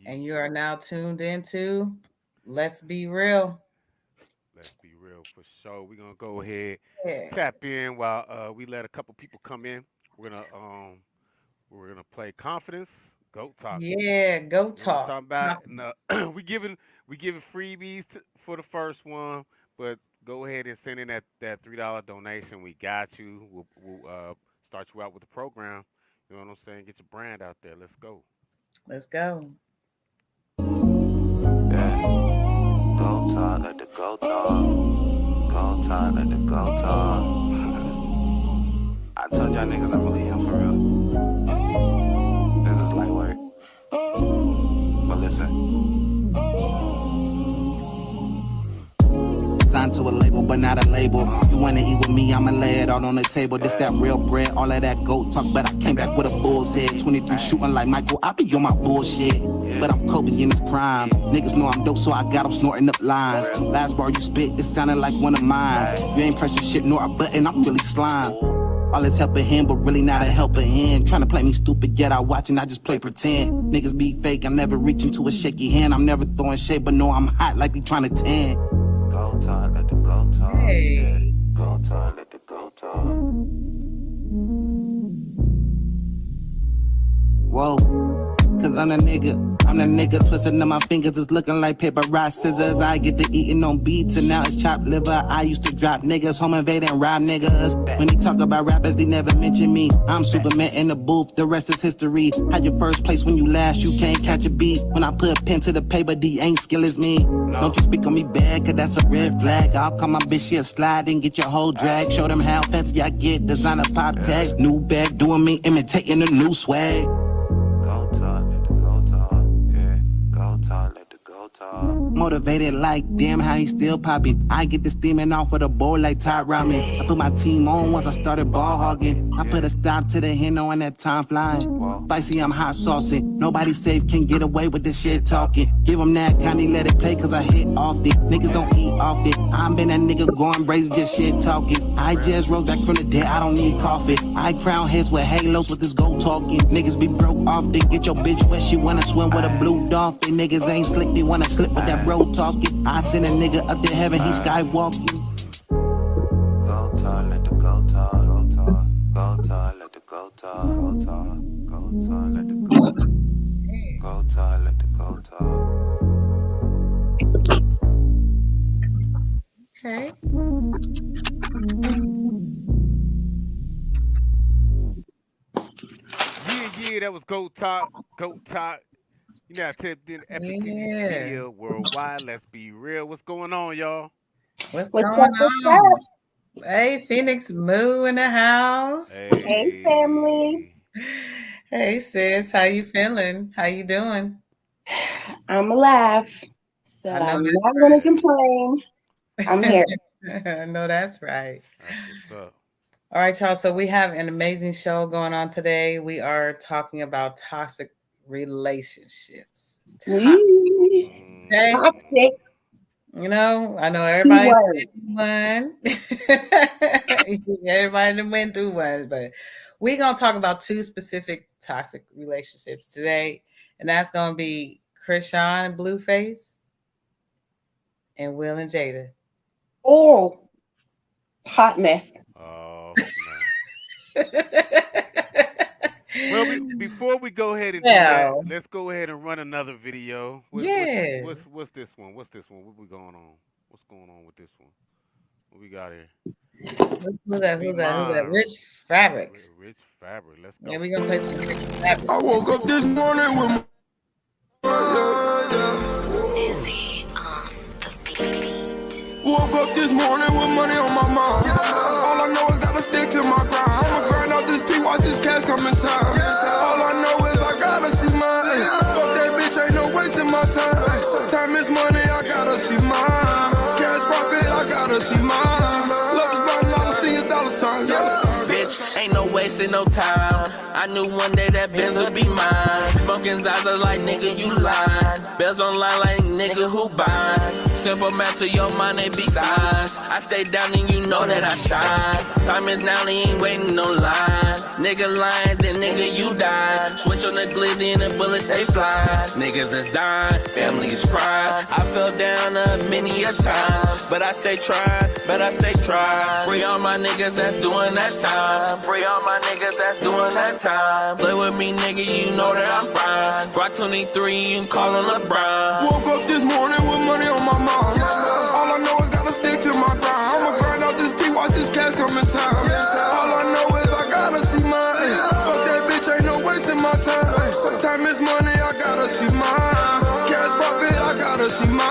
And you are now tuned into Let's Be Real. Let's be real for sure. We're gonna go ahead, Yeah, tap in while we let a couple people come in. We're gonna play confidence, goat talk. yeah, go You know what I'm talk. talking about? No, we giving freebies for the first one, but go ahead and send in that $3 donation. We got you. We'll start you out with the program. You know what I'm saying? Get your brand out there. Let's go. Let's go. Yeah. Go talk, let the go talk. Go talk, let the go talk. I told y'all niggas I'm really here for real. This is light work. But listen. Signed to a label, but not a label. You wanna eat with me, I'ma lay it all on the table. This that real bread, all of that goat talk. But I came back with a bull's head. 23 shooting like Michael, I be on my bullshit. But I'm Kobe in his prime. Niggas know I'm dope, so I got them snorting up lines. Last bar you spit, it sounded like one of mine. You ain't pressing shit nor a button, I'm really slime. All this helping hand, but really not a helping hand. Trying to play me stupid, yet I watch and I just play pretend. Niggas be fake, I never reach into a shaky hand. I'm never throwing shade, but know I'm hot like they trying to tan. Go talk, let the go talk. Hey. Yeah. Go talk, let the go talk. Whoa, cause I'm the nigga twisting up my fingers, it's looking like paper rock scissors. I get to eating on beats and now it's chopped liver. I used to drop niggas, home invade and rob niggas. When they talk about rappers, they never mention me. I'm Superman in the booth, the rest is history. Had your first place when you last, you can't catch a beat. When I put a pen to the paper, D ain't skill as me. Don't you speak on me bad, cause that's a red flag. I'll call my bitch, she'll slide and get your whole drag. Show them how fancy I get, designer pop tags. New bag, doing me, imitating the new swag. Go talk, let the go talk, yeah. Go talk, let the go talk. Motivated like, damn how he still popping. I get the steaming off of the board like Todd Ramen. I put my team on once I started ball hogging. I put a stop to the hen on that time flying. Spicy, I'm hot saucing. Nobody safe can get away with this shit talking. Give them that kinda let it play cause I hit off it. Niggas don't eat off it. I'm been that nigga going brazy just shit talking. I just rose back from the dead, I don't need coffee. I crown heads with halos with this go talking. Niggas be broke off, they get your bitch wet, she wanna swim with a blue dolphin. Niggas ain't slick, they wanna slip with that bro talking. I send a nigga up to heaven, he skywalking. Go talk, let the go talk, go talk, go talk, let the go talk, go talk, go talk, let the go talk, go talk, let the go talk. Okay. Yeah, that was goat talk, goat talk. You now tapped in Epic TV Yeah. Media Worldwide. Let's be real. What's going on, y'all? What's What's going up? What's on? up? Hey, Phoenix Moo in the house. Hey, family. Hey. Hey, sis. How you feeling? How you doing? I'm alive, so I know I'm that's not going to Yeah, complain. I'm right. here. I know that's right. that's what's up. All right, y'all. So we have an amazing show going on today. We are talking about toxic relationships. Toxic. Wee. Okay. Toxic I know everybody keyword. went through one. Everybody done went through one, but we're gonna talk about two specific toxic relationships today, and that's gonna be Krishan and Blueface and Will and Jada. Oh, hot mess. Oh snap. Well, before we go ahead and do that, Well, let's go ahead and run another video. yeah. What's this one? What's this one? What we going on? What's going on with this one? What we got here? Who's that? Be Who's that? Who's that? mine. Rich Fabrics. Rich fabric. Let's Yeah, go. we're gonna play some Rich Fabrics. I woke up this morning with my woke up this morning with money on my mind. All I know is gotta stick to my grind. I'ma grind out this P, watch this cash come in time. All I know is I gotta see mine. Fuck that bitch, ain't no wasting my time. Time is money, I gotta see mine. Cash profit, I gotta see mine. Love is bottom, I'ma see $1 signs. Bitch, ain't no wasting no time. I knew one day that Benz would be mine. Smoking Zaza like nigga, you lying. Bells on line like nigga who buying. simple math to your mind, they be signs. I stay down and you know that I shine. Time is now, they ain't waiting no line. Nigga lying, then nigga you died. Switch on the glizzy and the bullets they fly. Niggas is dying, family is crying. I fell down many a time, but I stay trying, Free all my niggas that's doing that time. Free all my niggas that's doing that time. Play with me, nigga, you know that I'm fine. Rock 23, you can call on LeBron. Woke up this morning with money on my mind. All I know is gotta stick to my grind. I'ma grind out this beat, watch this cash come in time. All I know is I gotta see mine. Fuck that bitch, ain't no wasting my time. Time is money, I gotta see mine. Cash profit, I gotta see mine.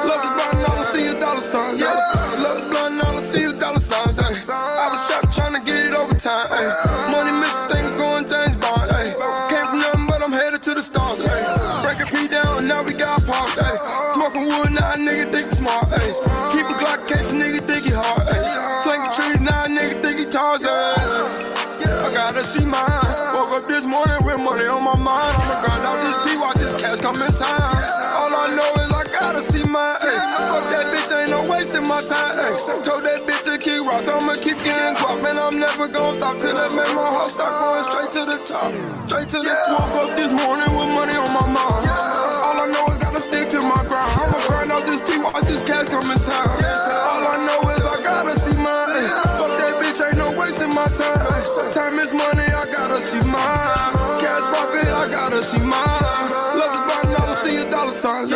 Love is blind, all I see is dollar signs. Love is blind, all I see is dollar signs. I was shot trying to get it over time. Money missing, things going James Bond. Came from nothing, but I'm headed to the stars. Break a P down, now we got parked. Smoking wood, now a nigga think he smart. Keep a Glock case, nigga think he hard. Slinging trees, now a nigga think he Tarzan. I gotta see mine. Woke up this morning with money on my mind. I'ma grind out this beat, watch this cash come in time. All I know is I gotta see mine. Fuck that bitch, ain't no wasting my time. Told that bitch to keep rocks, I'ma keep getting guap. And I'm never gonna stop till that make my heart start going straight to the top. Straight to the top. Woke up this morning with money on my mind. All I know is gotta stick to my grind. I'ma grind out this beat, watch this cash come in time. All I know is I gotta see mine. Fuck that bitch, ain't no wasting my time. Time is money, I gotta see mine. Cash profit, I gotta see mine. Love is blind, all I see is dollar signs.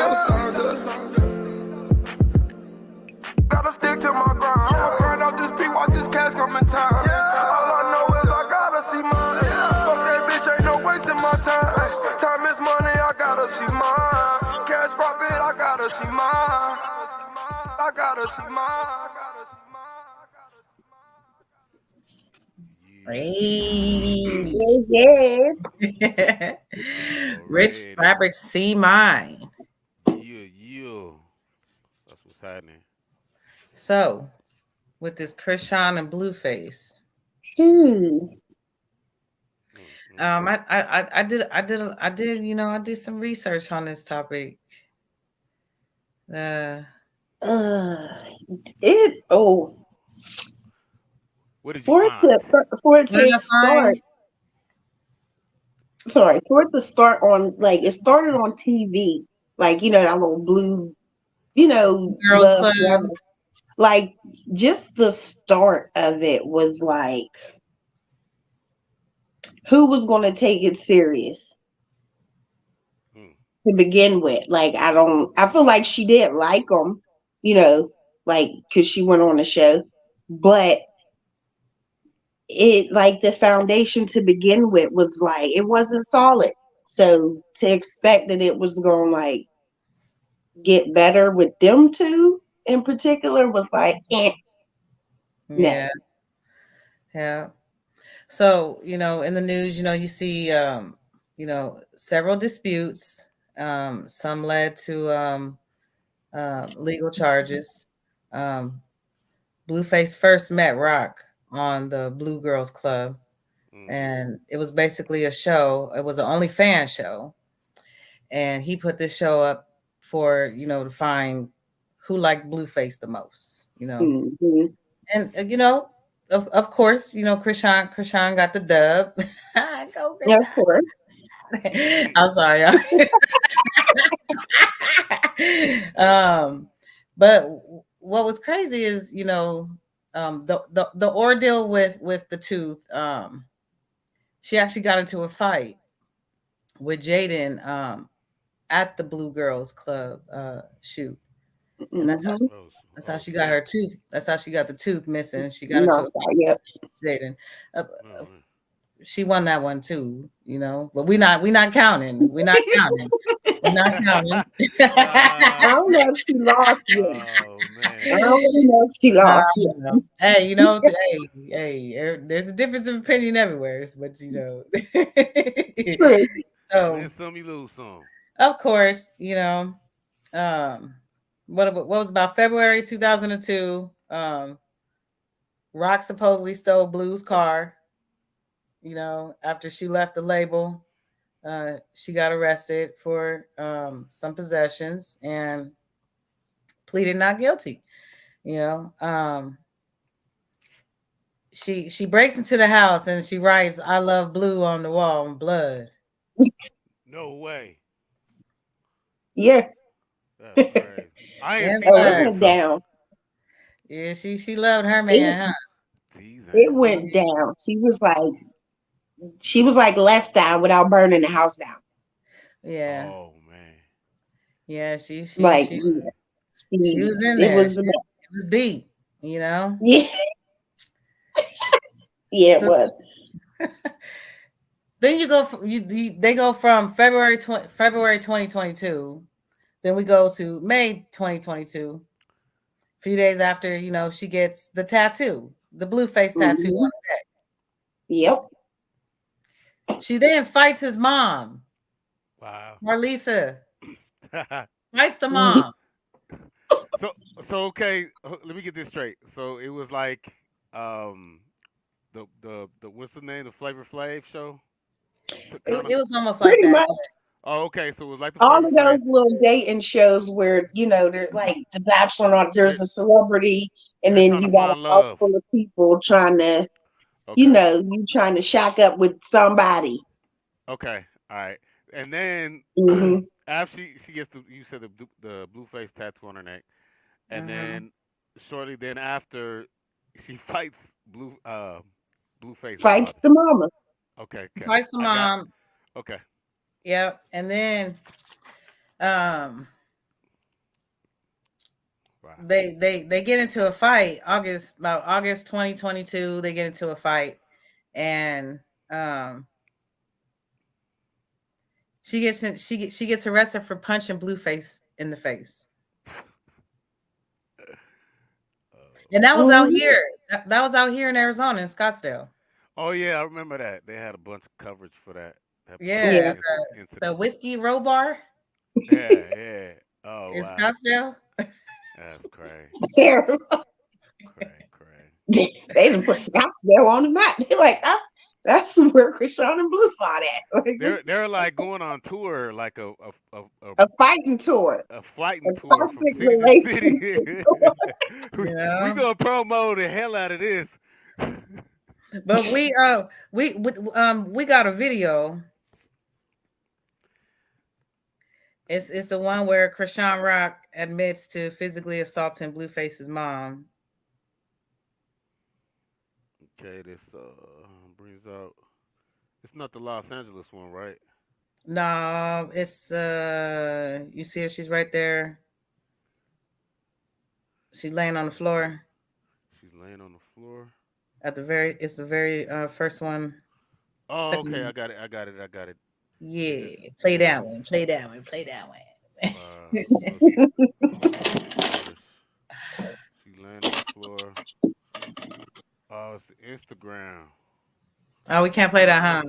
Gotta stick to my grind. I'ma grind out this beat, watch this cash come in time. All I know is I gotta see mine. Fuck that bitch, ain't no wasting my time. Time is money, I gotta see mine. Cash profit, I gotta see mine. I gotta see mine. Hey. Yeah. Rich Alrighty. Fabric, see mine. Yeah. That's what's happening. So, with this Krishan and Blueface, I did some research on this topic. What did you for it find? to start. Sorry, for it to start on, like, it started on TV, like, you know, that little blue, you know, Girls love, Club. whatever. Like, just the start of it was like, who was going to take it serious to begin with? Like, I feel like she didn't like them, you know, like, because she went on the show, but it, like, the foundation to begin with was like, it wasn't solid. So to expect that it was going to, like, get better with them two in particular was like, Yeah. So, you know, in the news, you know, you see, you know, several disputes. Some led to legal charges. Blueface first met Rock on the Blue Girls Club, and it was basically a show. It was an OnlyFans show, and he put this show up for, you know, to find who liked Blueface the most, you know. And you know, of course, you know, Krishan got the dub. Go, yeah, of course. I'm sorry. But what was crazy is, you know, the ordeal with the tooth. She actually got into a fight with Jaden at the Blue Girls Club shoot, and that's how she got her tooth. That's how she got the tooth missing. She got into a fight with Jaden. She won that one too, you know. But we're not counting. We're not counting. We're not counting. I don't know if she lost yet. Oh man. I don't really know if she lost yet. Hey, you know, hey, there's a difference of opinion everywhere, but you know. True. So Win some, you lose some. of course, you know, what was about February 2002, Rock supposedly stole Blue's car. You know, after she left the label, she got arrested for some possessions, and pleaded not guilty. You know, she breaks into the house and she writes "I love blue" on the wall in blood. No way. Yeah. That's crazy. I ain't And seen Oh, none it of blood. this went stuff. down. Yeah, she loved her It, man, huh? Teasing. it went down. She was like left out without burning the house down. Yeah, Oh man. yeah. Like, She yeah, she was in it there. was, It was deep, you know. yeah, yeah, it So was. then you go from they go from February 2022. Then we go to May 2022. A few days after, you know, she gets the tattoo, the blue face tattoo Mhm. on her Yep. neck. She then fights his mom, Wow. Marlisa. Fights the mom. so okay, let me get this straight. So it was like the what's the name? The Flavor Flav show? It was almost like Pretty that. much Oh, okay. So it was like the all Flavor of Flav. those little dating shows where, they're like The Bachelor, or there's They're, a celebrity, and they're then trying to you got a find house love. full of people trying to, Okay. you trying to shack up with somebody. Okay. All right. And then Hmm. after she gets you said the blue face tattoo on her neck, and then shortly then after she fights Blueface's Fights mother. the mama. Okay. Fights the I got. mom. Okay. Yep. And then Wow. they get into a fight about August 2022. They get into a fight, and she gets arrested for punching Blueface in the face. And that was out Mhm. here. That was out here in Arizona, in Scottsdale. Oh yeah, I remember that. They had a bunch of coverage for that Yeah, Yeah. particular the incident. Whiskey Row Bar Yeah. Oh in wow. Scottsdale. That's crazy. Terrible. Cray. They didn't put Scottsdale on the map. They're like, that's where Krishan and Blue fought at. Like, They're like going on tour, like a fighting tour, a fighting a tour from toxic city to city. relationship. we Yeah. gonna promo the hell out of this. But we got a video. It's the one where Krishan Rock admits to physically assaulting Blueface's mom. Okay, this brings out. It's not the Los Angeles one, right? No, it's you see her, she's right there. She's laying on the floor. She's laying on the floor. It's the very first one. Oh, Second okay, one. I got it. Yeah, This- play this that is- one. Play that one. Play that one. She's laying on the floor. Oh, it's Instagram. Oh, we can't play that, huh?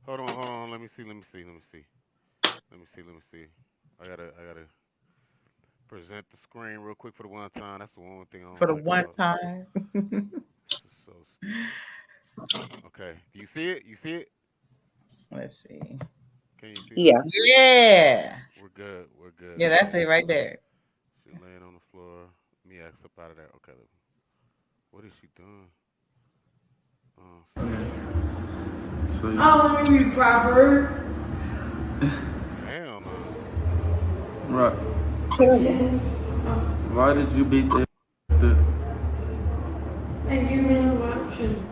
Hold on. Let me see. I gotta present the screen real quick for the one time. That's the one thing I don't For the like one about- time. This is so stupid. Okay, do you see it? You see it? Let's see. Can you see Yeah. Yeah. it? We're good. Yeah, that's it right there. She's laying on the floor. Let me ask up out of there. Okay. What is she doing? Oh, let me be proper. Hell no. Right. Why did you beat the? And give me an option.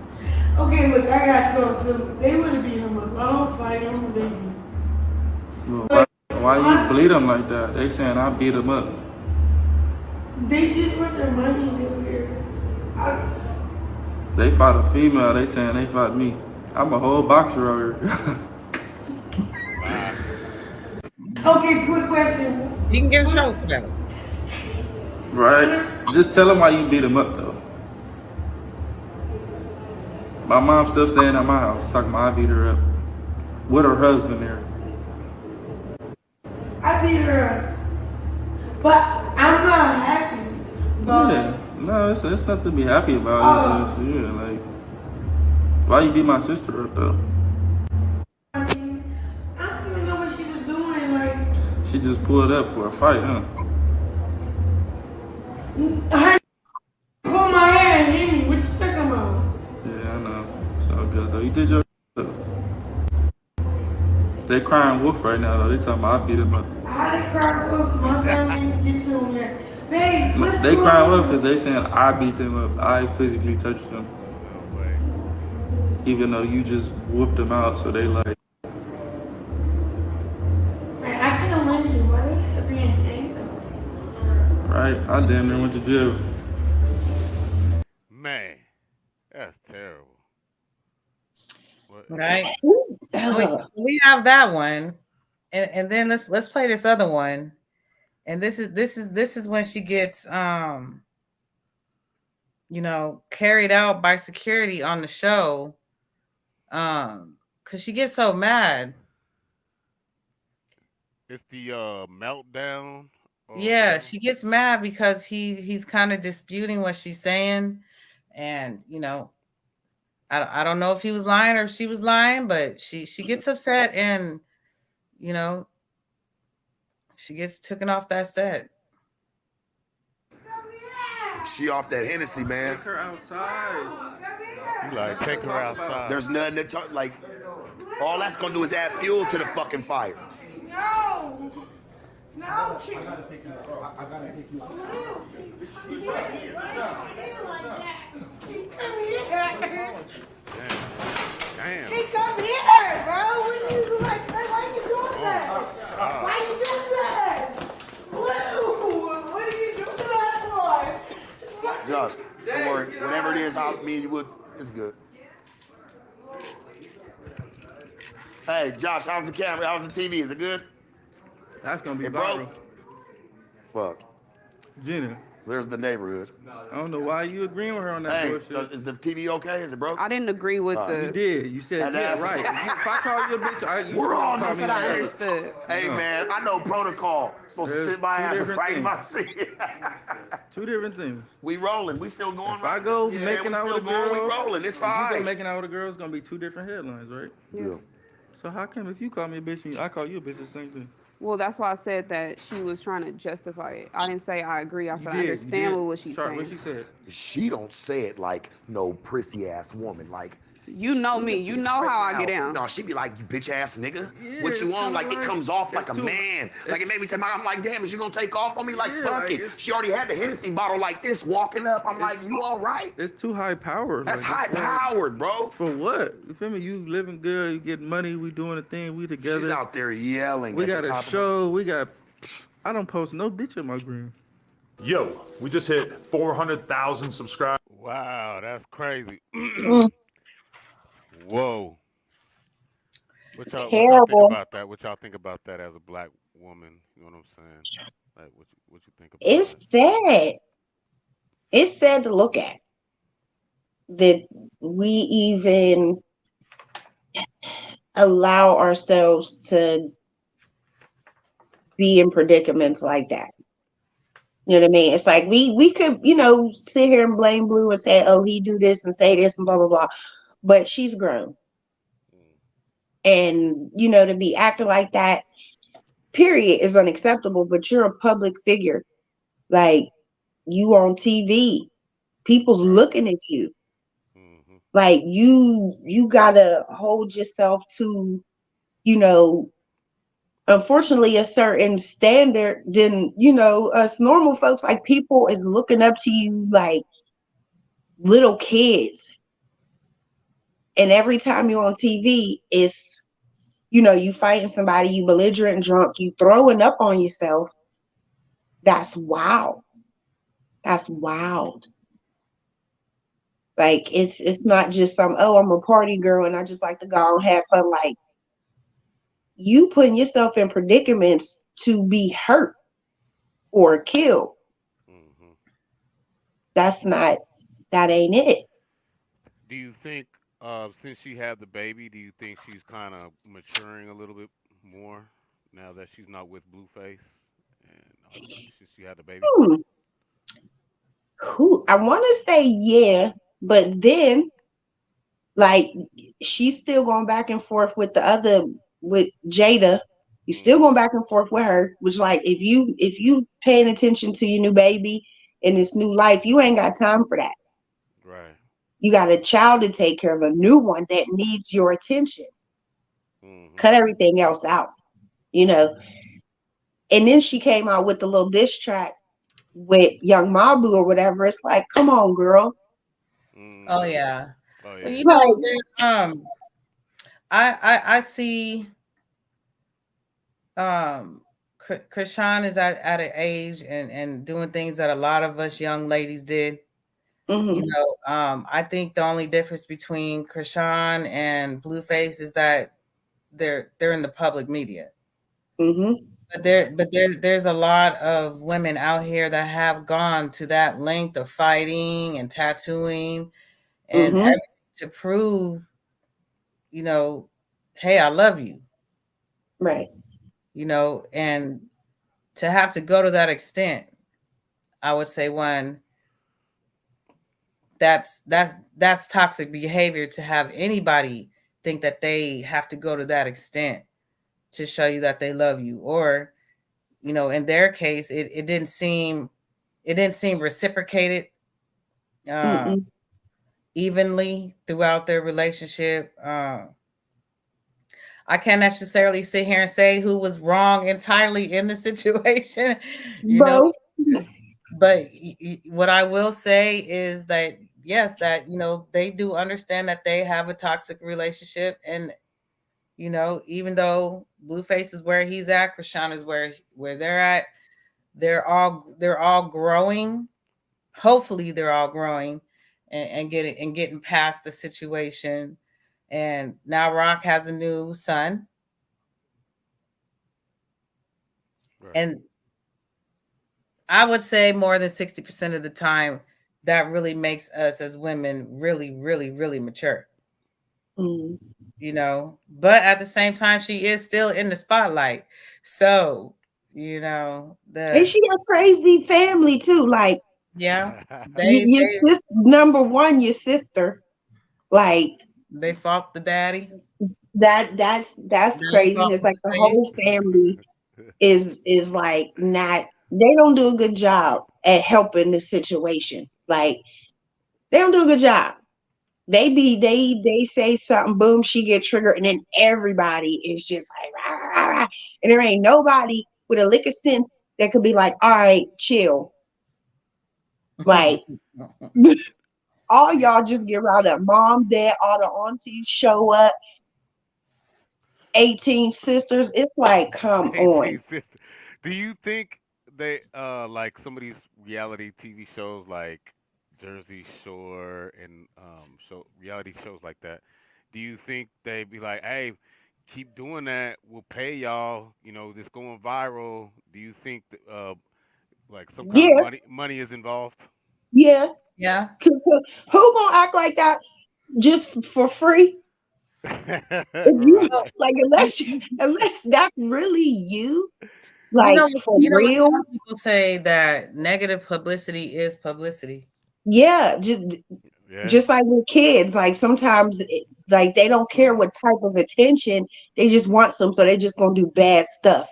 Okay, look, I got 12 siblings. They want to beat him up. I don't fight them, they Why you bleed them like that? They saying I beat them up. They just want their money to here. They fought a female. They saying they fought me. I'm a whole boxer over here. Okay, quick question. You can get in trouble for that. Right? Just tell them why you beat them up though. My mom's still staying at my house talking about I beat her up. With her husband there. I beat her up. But I'm not happy. But Yeah. No, it's nothing to be happy about. It's just, yeah, like, why you beat my sister up though? I mean, I don't even know what she was doing. Like, She just pulled up for a fight, huh? Her pull my hair and hit me. What you talking about? Yeah, I know. It's all good though. You did your They crying wolf right now though. They talking about I beat him up. How they cry wolf? My family didn't get to him yet. Babe, let's They do crying it. wolf because they saying I beat them up. I physically touched them. No way. Even though you just whooped them out, so they like, Man, I can't lynch you. Why they have to be in handcuffs? right? I damn near went to jail. Man, that's terrible. What? Right. Ooh, So we have that one, and then let's play this other one, and this is when she gets carried out by security on the show, because she gets so mad. It's the meltdown. Or Yeah, whatever? she gets mad because he's kind of disputing what she's saying, and I don't know if he was lying or if she was lying, but she gets upset and she gets taken off that set. She off that Hennessy, man. Take her outside. You like take her outside. There's nothing to talk, like, all that's gonna do is add fuel to the fucking fire. No! No, keep. I gotta take you. Damn. He come here, bro. What are you like? Why you doing that? Why you doing that? Blue, what are you doing that for? Josh, don't worry. Whatever it is, it's good. Hey, Josh, how's the camera? How's the TV? Is it good? That's gonna be It viral. broke? Fuck. Gina, There's the neighborhood. I don't know why you agreeing with her on that Hey, bullshit. is the TV okay? Is it broke? I didn't agree with You did. You said And yeah, that's- right. If I call you a bitch, you We're all call just me what I that. understood. Hey, man, I know protocol. Supposed There's to sit my two ass different right in my things. seat. Two different things. We rolling. We still going. If I go Yeah, making we out still with a going. girl, We rolling. It's if you all say right. making out with a girl, it's gonna be two different headlines, right? Yeah. So how come if you call me a bitch and I call you a bitch, it's the same thing? Well, that's why I said that she was trying to justify it. I didn't say I agree. I said I You understand did. what she's Sorry, saying. what she said. She don't say it like no prissy ass woman. Like You know me. You know how I get down. No, she be like, you bitch ass nigga. Yeah, What it's you on? kinda Like it like- comes off like it's a too- man. Like it made me tell my, I'm like, damn, is you gonna take off on me? Like Yeah, fuck like, it. it's- She already had the Hennessy bottle like this walking up. I'm like, It's- you all right? It's too high powered. That's like, high it's like- powered, bro. For what? You feel me? You living good, you getting money, we doing a thing, we together. She's out there yelling. We at got the a top of show, we got I don't post no bitch on my gram. Yo, we just hit 400,000 subscribers. Wow, that's crazy. Whoa. What y'all think Terrible. about that? What y'all think about that as a black woman? You know what I'm saying? Like, what you think about It's sad. It's sad to look at that we even allow ourselves to be in predicaments like that. You know what I mean? It's like we could, sit here and blame Blue and say, oh, he do this and say this and blah, blah, blah. But she's grown. And, to be acting like that, period, is unacceptable. But you're a public figure. Like, you on TV. People's looking at you. Mhm. Like, you gotta hold yourself to, unfortunately, a certain standard. Then, us normal folks, like, people is looking up to you like little kids. And every time you're on TV, it's, you fighting somebody, you belligerent drunk, you throwing up on yourself. That's wild. That's wild. Like, it's not just I'm a party girl and I just like to go and have fun. Like, you putting yourself in predicaments to be hurt or killed. Mhm. That ain't it. Do you think, since she had the baby, do you think she's kind of maturing a little bit more now that she's not with Blueface and since she had the baby? I want to say yeah, but then, like, she's still going back and forth with with Jada. You're still going back and forth with her, which, like, if you paying attention to your new baby in this new life, you ain't got time for that. Right. You got a child to take care of, a new one that needs your attention. Mm-hmm. Cut everything else out, you know. And then she came out with the little diss track with Young Mabu or whatever. It's like, come on, girl. Mm-hmm. Oh yeah. Oh yeah. Well, you Like, know, I see Krishan is at an age and doing things that a lot of us young ladies did. mhm, You know, I think the only difference between Krishan and Blueface is that they're in the public media. mhm, But there's a lot of women out here that have gone to that length of fighting and tattooing and mhm. everything to prove, you know, hey, I love you. Right. You know, and to have to go to that extent, I would say one, that's toxic behavior to have anybody think that they have to go to that extent to show you that they love you. Or, you know, in their case, it didn't seem reciprocated Mm-mm. evenly throughout their relationship. I can't necessarily sit here and say who was wrong entirely in the situation, you know, Both. but what I will say is that yes, that, you know, they do understand that they have a toxic relationship, and, you know, even though Blueface is where he's at, Krishan is where they're at, they're all growing. Hopefully they're all growing and getting past the situation. And now Rock has a new son. Right. And I would say more than 60% of the time, that really makes us as women really, really, really mature. Mm. You know, but at the same time, she is still in the spotlight. So, you know, And she got crazy family too. Like, yeah, your sister, number one, your sister. Like, they fought the daddy. that's They fought craziness. Like, the Blueface. whole family is like not. They don't do a good job at helping the situation. Like, they don't do a good job. They say something, boom, she get triggered, and then everybody is just like, rah, rah, rah. And there ain't nobody with a lick of sense that could be like, all right, chill. Like, all y'all just get riled up. Mom, dad, all the aunties show up. 18 sisters. It's like, come 18 on. sisters. Do you think they like some of these reality TV shows like Jersey Shore and reality shows like that? Do you think they'd be like, "Hey, keep doing that. We'll pay y'all. You know, this going viral." Do you think that, like some kind of Yeah, money is involved? yeah. Yeah. Because who gonna act like that just for free? If you Right. like, unless that's really you, You like, know, for you know, real. some people say that negative publicity is publicity. Yeah, Yeah. just like with kids, like sometimes like they don't care what type of attention, they just want some, so they just gonna do bad stuff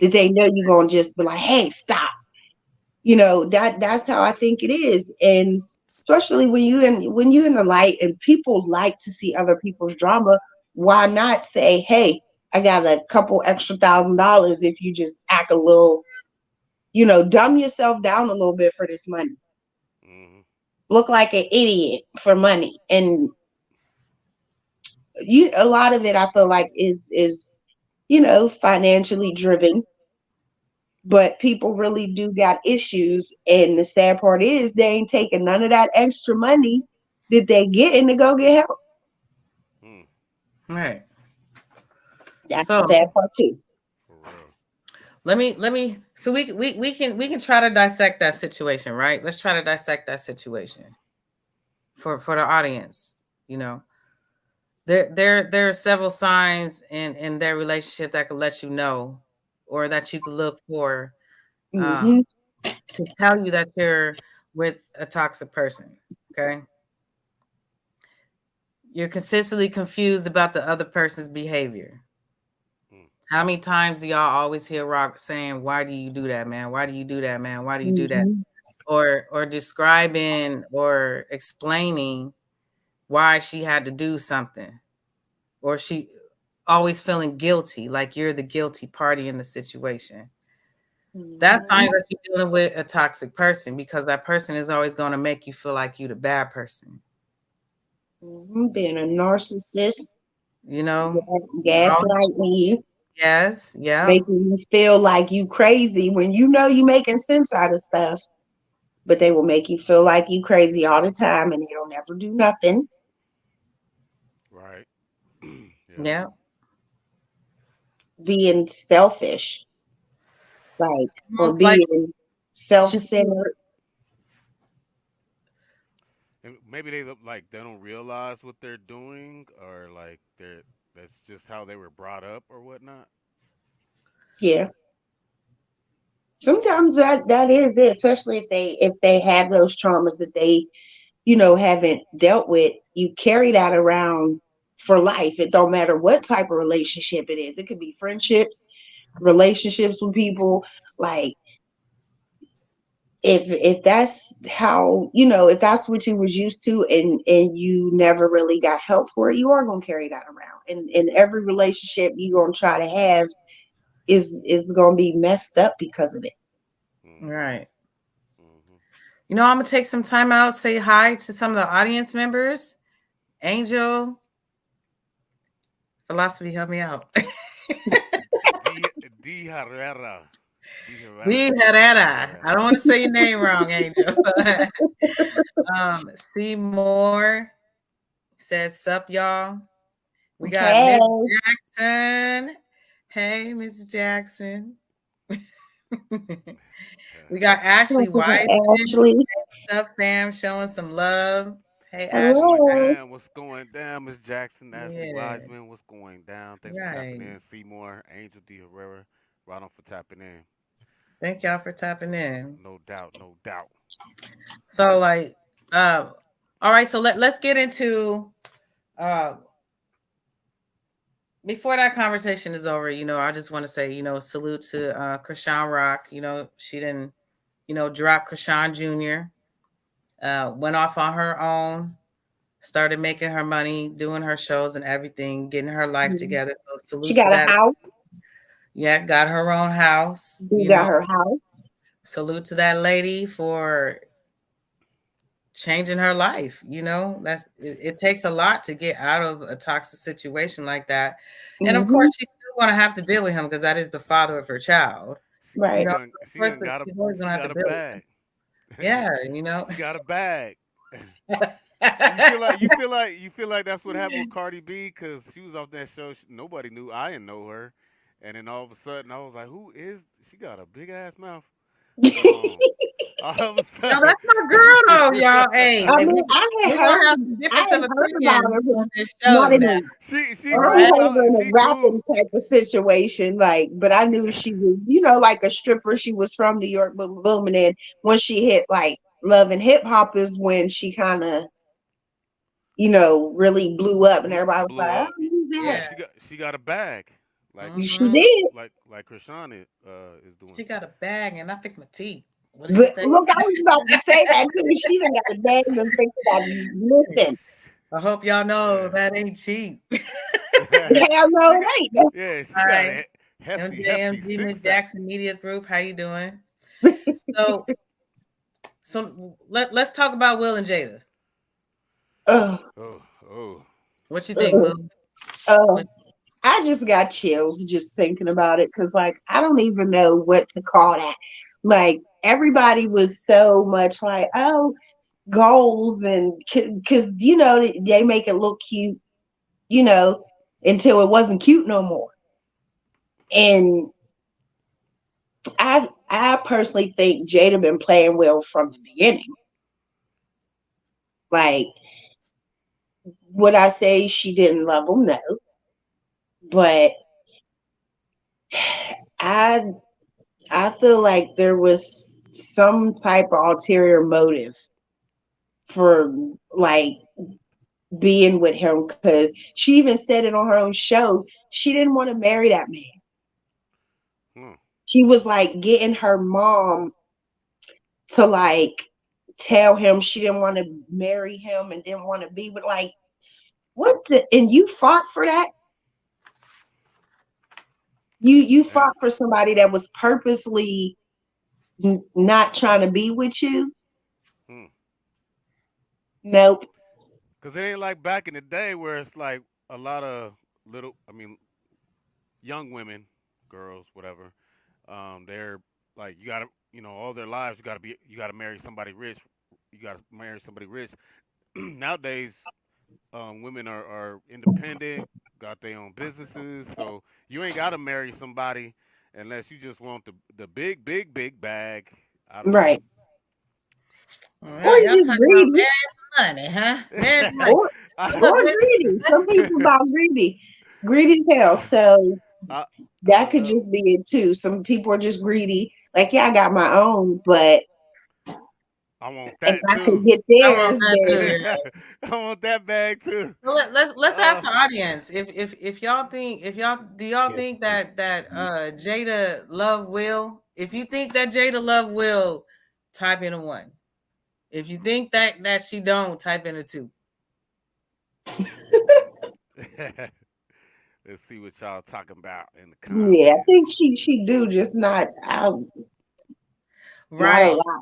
that they know you're gonna just be like, hey, stop. You know, that's how I think it is. And especially when you in the light and people like to see other people's drama, why not say, hey, I got a couple extra $1,000 if you just act a little, dumb yourself down a little bit for this money. Mm-hmm. Look like an idiot for money. And a lot of it I feel like is financially driven, but people really do got issues, and the sad part is they ain't taking none of that extra money that they getting to go get help. Right. That's So the sad part too. For real. let me so we can try to dissect that situation, right? Let's try to dissect that situation for the audience. You know, there are several signs in their relationship that could let you know, or that you could look for Mm-hmm. to tell you that you're with a toxic person. Okay. You're consistently confused about the other person's behavior. How many times do y'all always hear Rock saying, why do you do that, man? Why do you do that, man? Why do you do that? Mm-hmm. or describing or explaining why she had to do something, or she always feeling guilty, like you're the guilty party in the situation. That's signs that you're dealing with a toxic person, because that person is always going to make you feel like you're the bad person. Being a narcissist, You know, gaslighting you. Yes, yeah. Making you feel like you crazy when you know you making sense out of stuff, but they will make you feel like you crazy all the time, and you'll never do nothing. Right. Yeah. Being selfish, like, or Almost like being self-centered. And maybe they look like they don't realize what they're doing, or like that's just how they were brought up or whatnot. Yeah. Sometimes that is it, especially if they have those traumas that they, haven't dealt with. You carry that around for life. It don't matter what type of relationship it is. It could be friendships, relationships with people. Like, if that's how, if that's what you was used to, and you never really got help for it, you are gonna carry that around. And in every relationship you're gonna try to have is gonna be messed up because of it. Right. I'm gonna take some time out, say hi to some of the audience members. Angel, Philosophy, help me out. D Herrera. D Herrera. I don't want to say your name wrong, Angel. Seymour says, "Sup, y'all." We got Miss Jackson. Hey, Miss Jackson. We got Ashley White. Ashley. Sup, fam, showing some love. Hey, Hello. Ashley. What's going down, Miss Jackson? Ashley Wiseman, what's going down? Thanks for tapping in. Seymour, Angel D. Herrera, right on for tapping in. Thank y'all for tapping in. No doubt, no doubt. So, like, all right, so let's get into before that conversation is over, I just want to say, salute to Krishan Rock. She didn't, drop Krishan Jr. Went off on her own, started making her money, doing her shows and everything, getting her life together. So salute she got to that. A house. Yeah, got her own house. She got her house. Salute to that lady for changing her life. It takes a lot to get out of a toxic situation like that. And of course, she's still going to have to deal with him because that is the father of her child. Right. She got a bag. Yeah, She got a bag. You feel like that's what happened with Cardi B, because she was off that show. Nobody knew. I didn't know her, and then all of a sudden I was like, "Who is?" She got a big ass mouth. All of a sudden, no, that's my girl, though, y'all. Hey, I mean, I had heard about her on this show. She in a rapping type of situation, but I knew she was, like a stripper. She was from New York, boom, boom, and then when she hit like Love and Hip Hop is when she kind of, really blew up, and everybody was like, "Oh, who's that?" Yeah, she got a bag. Like she did. Like Krishan is doing. She got a bag, and I fixed my teeth. What did she say? Look, I was about to say that too. She done got a bag and fixed that. Listen. I hope y'all know that ain't cheap. Hell no, it ain't. Yeah, she got a hefty, MJMG Miss Jackson Media Group. How you doing? So let's talk about Will and Jada. What you think, Will? I just got chills just thinking about it, because I don't even know what to call that. Like, everybody was so much like, oh, goals, and because they make it look cute, until it wasn't cute no more. And I personally think Jada been playing Will from the beginning. Like, would I say she didn't love him? No. But I feel like there was some type of ulterior motive for being with him, because she even said it on her own show. She didn't want to marry that man. She was getting her mom to like tell him she didn't want to marry him and didn't want to be with like and you fought for that? You fought for somebody that was purposely not trying to be with you? Nope. Because it ain't like back in the day where it's like a lot of young women, girls, whatever. They're like, you gotta, all their lives, you gotta marry somebody rich. You gotta marry somebody rich. Nowadays, women are independent, got their own businesses, so you ain't gotta marry somebody unless you just want the big, big, big bag. I don't Right. All Or right, you y'all just talking about greedy. marrying for money, huh? Marrying for money. Or greedy. Some people about greedy as hell. So that could just be it too. Some people are just greedy. Like, yeah, I got my own, but I want if that I could too. get I want theirs, that then too. Yeah. I want that bag too. So let's ask the audience if y'all think do y'all think that Jada love Will? If you think that Jada love Will, type in a 1. If you think that she don't, type in a 2. Let's see what y'all talking about in the comments. yeah, I think she do just not out. Right. Not a lot.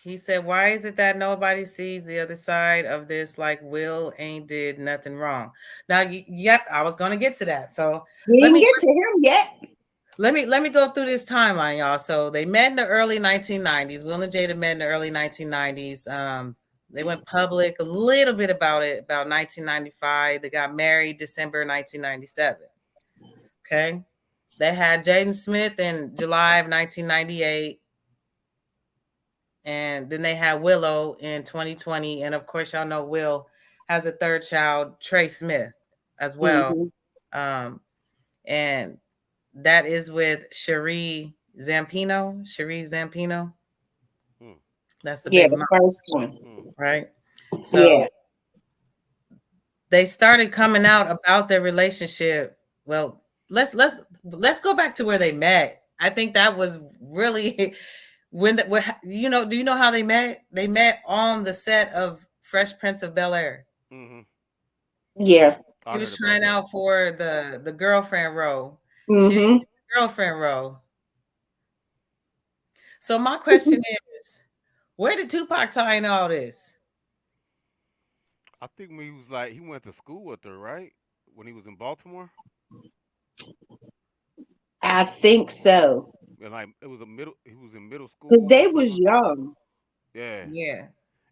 He said, why is it that nobody sees the other side of this? Like Will ain't did nothing wrong. Now, yep, I was going to get to that. So We didn't get to him yet. Let me go through this timeline, y'all. So they met in the early 1990s. Will and Jada met in the early 1990s. They went public a little bit about 1995. They got married December 1997. Okay. They had Jaden Smith in July of 1998. And then they had Willow in 2020. And of course, y'all know Will has a third child, Trey Smith, as well. Mm-hmm. And that is with Cherie Zampino. That's the baby mom. First one. Right? So yeah. They started coming out about their relationship. Well, let's go back to where they met. I think that was really do you know how they met? They met on the set of Fresh Prince of Bel-Air. Mm-hmm. Yeah. He was trying out for the girlfriend role. Mm-hmm. Girlfriend role. So my question is, where did Tupac tie in all this? I think when he went to school with her, right? When he was in Baltimore? I think so. And he was in middle school. Because they was young. Yeah. Yeah.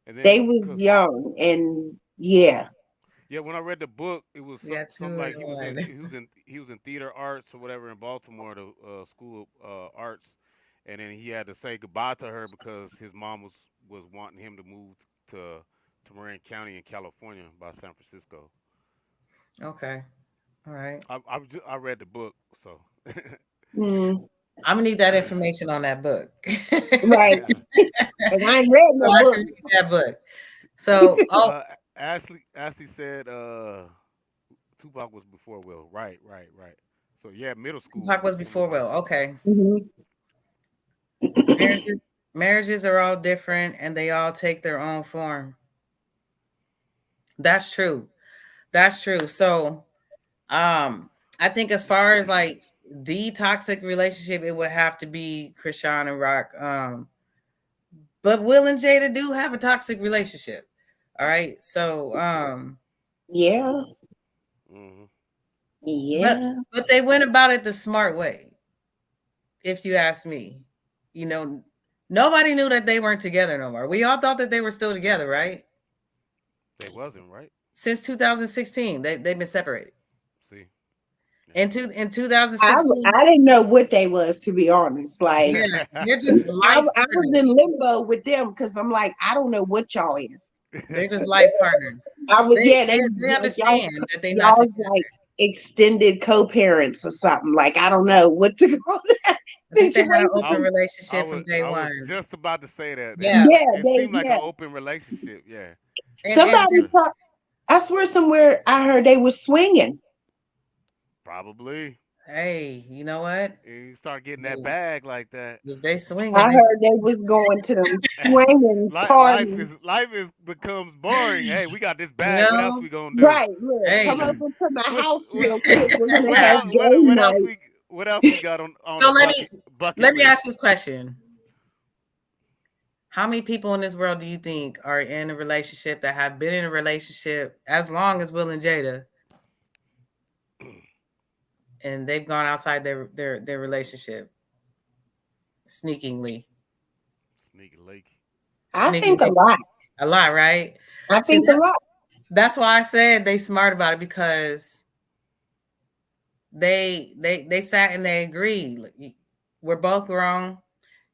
And then, they was young and yeah. Yeah, when I read the book, it was something like he was in theater arts or whatever in Baltimore, the school of arts, and then he had to say goodbye to her because his mom was wanting him to move to Marin County in California by San Francisco. Okay, all right. I read the book, so I'm gonna need that information on that book. Right. And I ain't read no book. That book. So Ashley said Tupac was before Will. Right. So yeah, middle school. Tupac was before Will. Okay. Mm-hmm. Marriages are all different and they all take their own form. That's true. So I think as far as like the toxic relationship, it would have to be Chrisean and Rock. But Will and Jada do have a toxic relationship. All right. So yeah. Mm-hmm. Yeah. But they went about it the smart way. If you ask me, nobody knew that they weren't together no more. We all thought that they were still together, right? They wasn't, right? Since 2016, they've been separated. See. In 2016, I didn't know what they was, to be honest. Like, yeah, they're just I was in limbo with them because I'm like, I don't know what y'all is. They're just life partners. I was they understand that they not together. Like extended co-parents or something. Like, I don't know what to call that situation. They had an open relationship from day one. I was just about to say that. Yeah, it seemed like an open relationship. Yeah. Somebody I swear somewhere I heard they were swinging. Probably. Hey, you know what? You start getting that bag like that. If they swinging, I heard they was going to them swinging parties. Life becomes boring. Hey, we got this you bag. What else know, we gonna do? Right, look, hey. come over to my What's- house what- real quick. We're gonna What have else? game What else night. What else we got on So the bucket let me list? ask this question. How many people in this world do you think are in a relationship that have been in a relationship as long as Will and Jada, and they've gone outside their relationship sneakingly? Sneaky Lake. I think a lot. A lot, right? I think a lot. That's why I said they smart about it, because they sat and they agreed. We're both grown.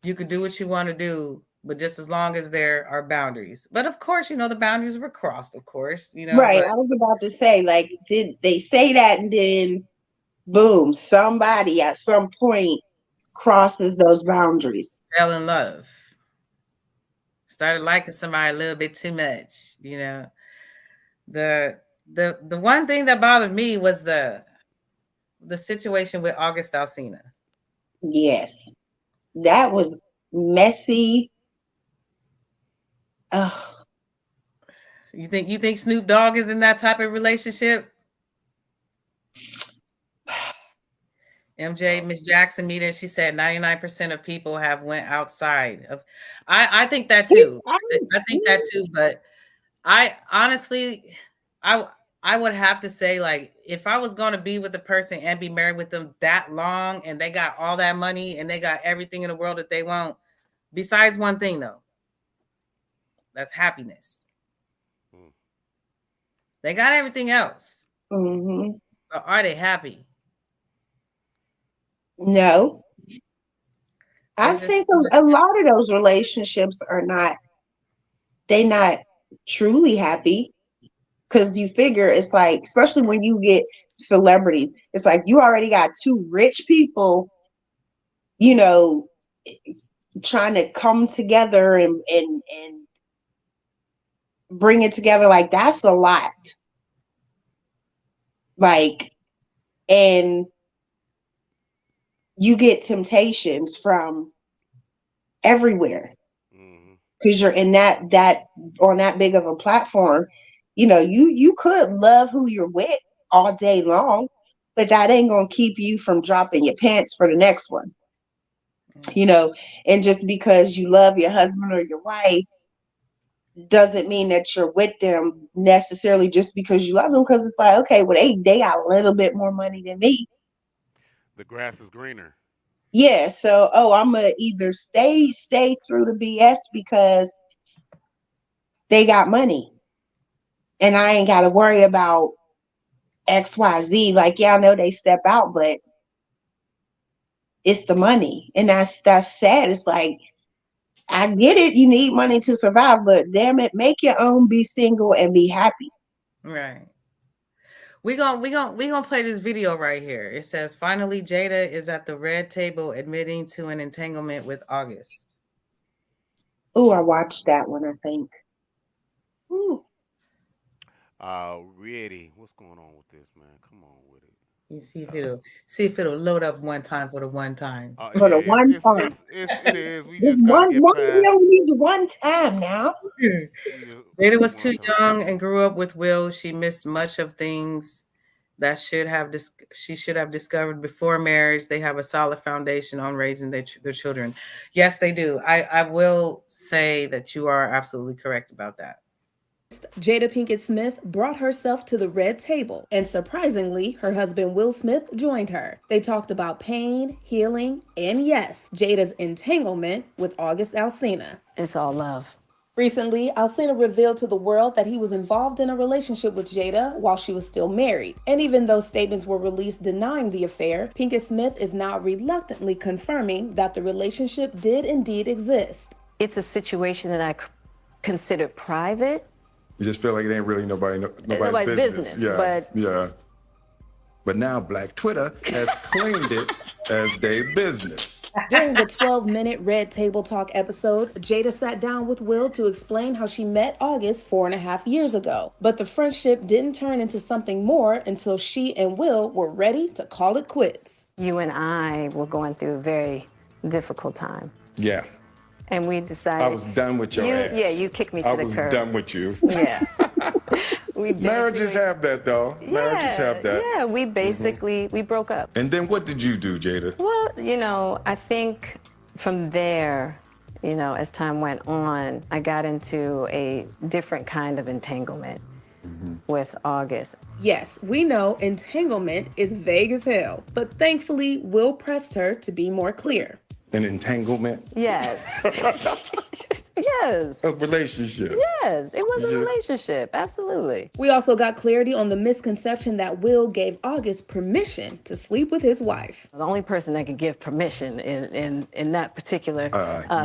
You could do what you want to do, but just as long as there are boundaries. But of course, the boundaries were crossed, of course, Right. but- I was about to say, like, did they say that and then boom, somebody at some point crosses those boundaries. Fell in love. Started liking somebody a little bit too much, The one thing that bothered me was the situation with August Alsina. Yes. That was messy. Ugh. You think Snoop Dogg is in that type of relationship? MJ, Miss Jackson meeting, she said 99% of people have went outside of. I think that too. I think that too. But I honestly, I would have to say, like, if I was going to be with the person and be married with them that long, and they got all that money and they got everything in the world that they want, besides one thing though, that's happiness. They got everything else. Mm-hmm. But are they happy? No. I think a lot of those relationships are not truly happy, because you figure it's like, especially when you get celebrities, it's like you already got two rich people, trying to come together and bring it together. Like, that's a lot. Like, and you get temptations from everywhere, because you're in that on that big of a platform. You could love who you're with all day long, but that ain't gonna keep you from dropping your pants for the next one. And just because you love your husband or your wife doesn't mean that you're with them necessarily just because you love them, because it's like, okay, well, they got a little bit more money than me. The grass is greener. Yeah, so I'm gonna either stay through the BS because they got money, and I ain't got to worry about XYZ. Like, yeah, I know they step out, but it's the money, and that's sad. It's like, I get it, you need money to survive, but damn it, make your own, be single, and be happy. Right. We gonna play this video right here. It says, finally, Jada is at the red table admitting to an entanglement with August. Oh, I watched that one, I think. Ooh. Really, what's going on with this, man? Come on with it. You see if it'll load up one time for the one time. For the one time. It is. We This just gotta get one past. Will needs one time now. Jada was too young and grew up with Will. She missed much of things that she should have discovered before marriage. They have a solid foundation on raising their children. Yes, they do. I will say that you are absolutely correct about that. Jada Pinkett Smith brought herself to the red table, and surprisingly, her husband Will Smith joined her. They talked about pain, healing, and yes, Jada's entanglement with August Alsina. It's all love. Recently, Alsina revealed to the world that he was involved in a relationship with Jada while she was still married. And even though statements were released denying the affair, Pinkett Smith is now reluctantly confirming that the relationship did indeed exist. It's a situation that I consider private. You just feel like it ain't really nobody's business, yeah, but yeah. But now Black Twitter has claimed it as their business. During the 12-minute Red Table Talk episode, Jada sat down with Will to explain how she met August 4.5 years ago. But the friendship didn't turn into something more until she and Will were ready to call it quits. You and I were going through a very difficult time. Yeah. And we decided... I was done with your ass. Yeah, you kicked me to the curb. I was done with you. Yeah. Marriages have that, though. Marriages have that. Yeah, we basically, we broke up. And then what did you do, Jada? Well, you know, I think from there, you know, as time went on, I got into a different kind of entanglement with August. Yes, we know entanglement is vague as hell, but thankfully, Will pressed her to be more clear. An entanglement? Yes. Yes. A relationship? Yes, it was a relationship, absolutely. We also got clarity on the misconception that Will gave August permission to sleep with his wife. The only person that could give permission in that particular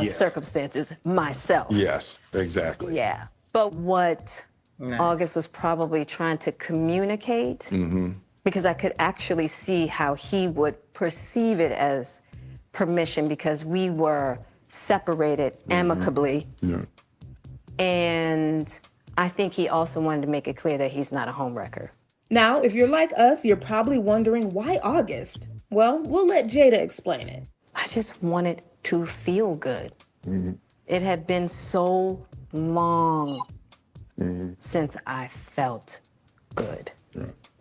circumstance is myself. Yes, exactly. Yeah. But what August was probably trying to communicate, because I could actually see how he would perceive it as permission, because we were separated amicably. Yeah. And I think he also wanted to make it clear that he's not a homewrecker. Now, if you're like us, you're probably wondering why August? Well, we'll let Jada explain it. I just wanted to feel good. It had been so long since I felt good.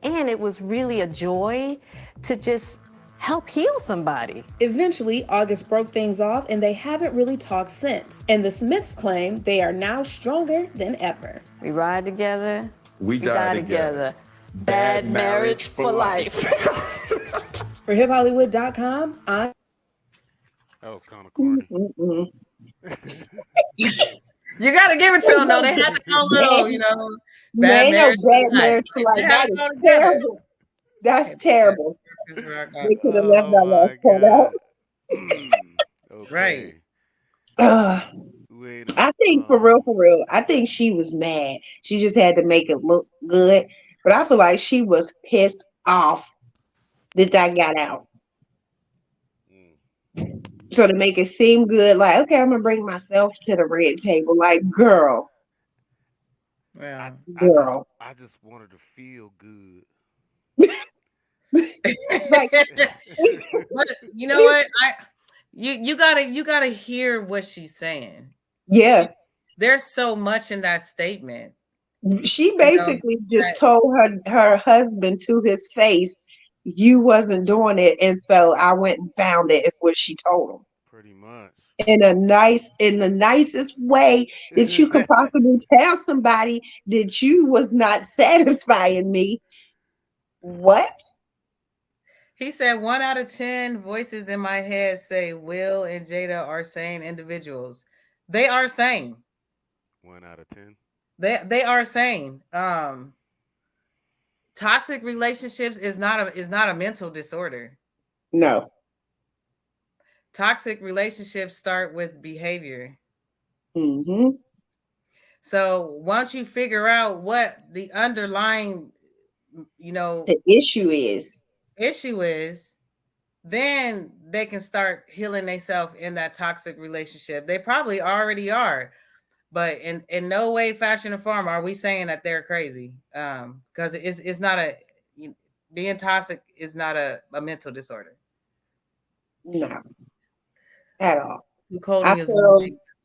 And it was really a joy to just help heal somebody. Eventually, August broke things off and they haven't really talked since. And the Smiths claim they are now stronger than ever. We ride together. We die together. Bad marriage for life. For HipHollywood.com, I'm... That was kind of corny. You got to give it to them, though. They had to go a little, you know. Bad marriage for life. That is terrible. That's terrible. They could have left that last part out. Right. I think for real, I think she was mad. She just had to make it look good. But I feel like she was pissed off that got out. So to make it seem good, like, okay, I'm gonna bring myself to the red table. Like, girl. Yeah. Girl. I just wanted to feel good. But you know what? You gotta hear what she's saying. Yeah. There's so much in that statement. She basically just told her husband to his face, you wasn't doing it, and so I went and found it, is what she told him. Pretty much. In the nicest way that you could possibly tell somebody that you was not satisfying me. What? He said 1 out of 10 voices in my head say Will and Jada are sane individuals. They are sane. 1 out of 10. They are sane. Toxic relationships is not a mental disorder. No. Toxic relationships start with behavior. So once you figure out what the underlying, the issue is, then they can start healing themselves in that toxic relationship. They probably already are, but in no way, fashion, or form are we saying that they're crazy. Because it's not being toxic is not a mental disorder. No, at all. Coding is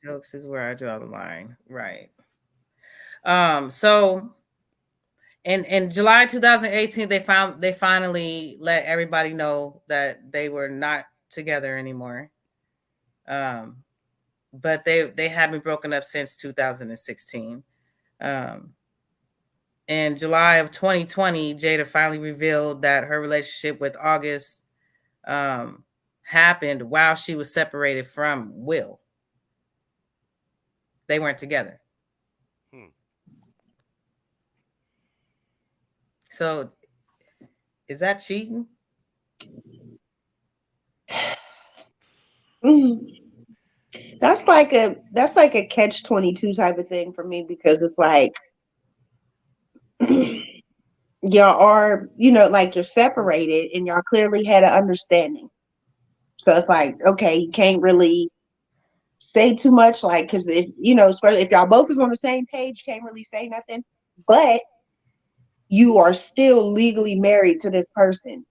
jokes is where I draw the line, right? So in July 2018, they finally let everybody know that they were not together anymore. But they haven't broken up since 2016. In July of 2020, Jada finally revealed that her relationship with August happened while she was separated from Will. They weren't together. So is that cheating? That's like a catch-22 type of thing for me, because it's like y'all are, you know, like you're separated and y'all clearly had an understanding. So it's like, okay, you can't really say too much, like, because if, you know, especially if y'all both is on the same page, you can't really say nothing. But you are still legally married to this person.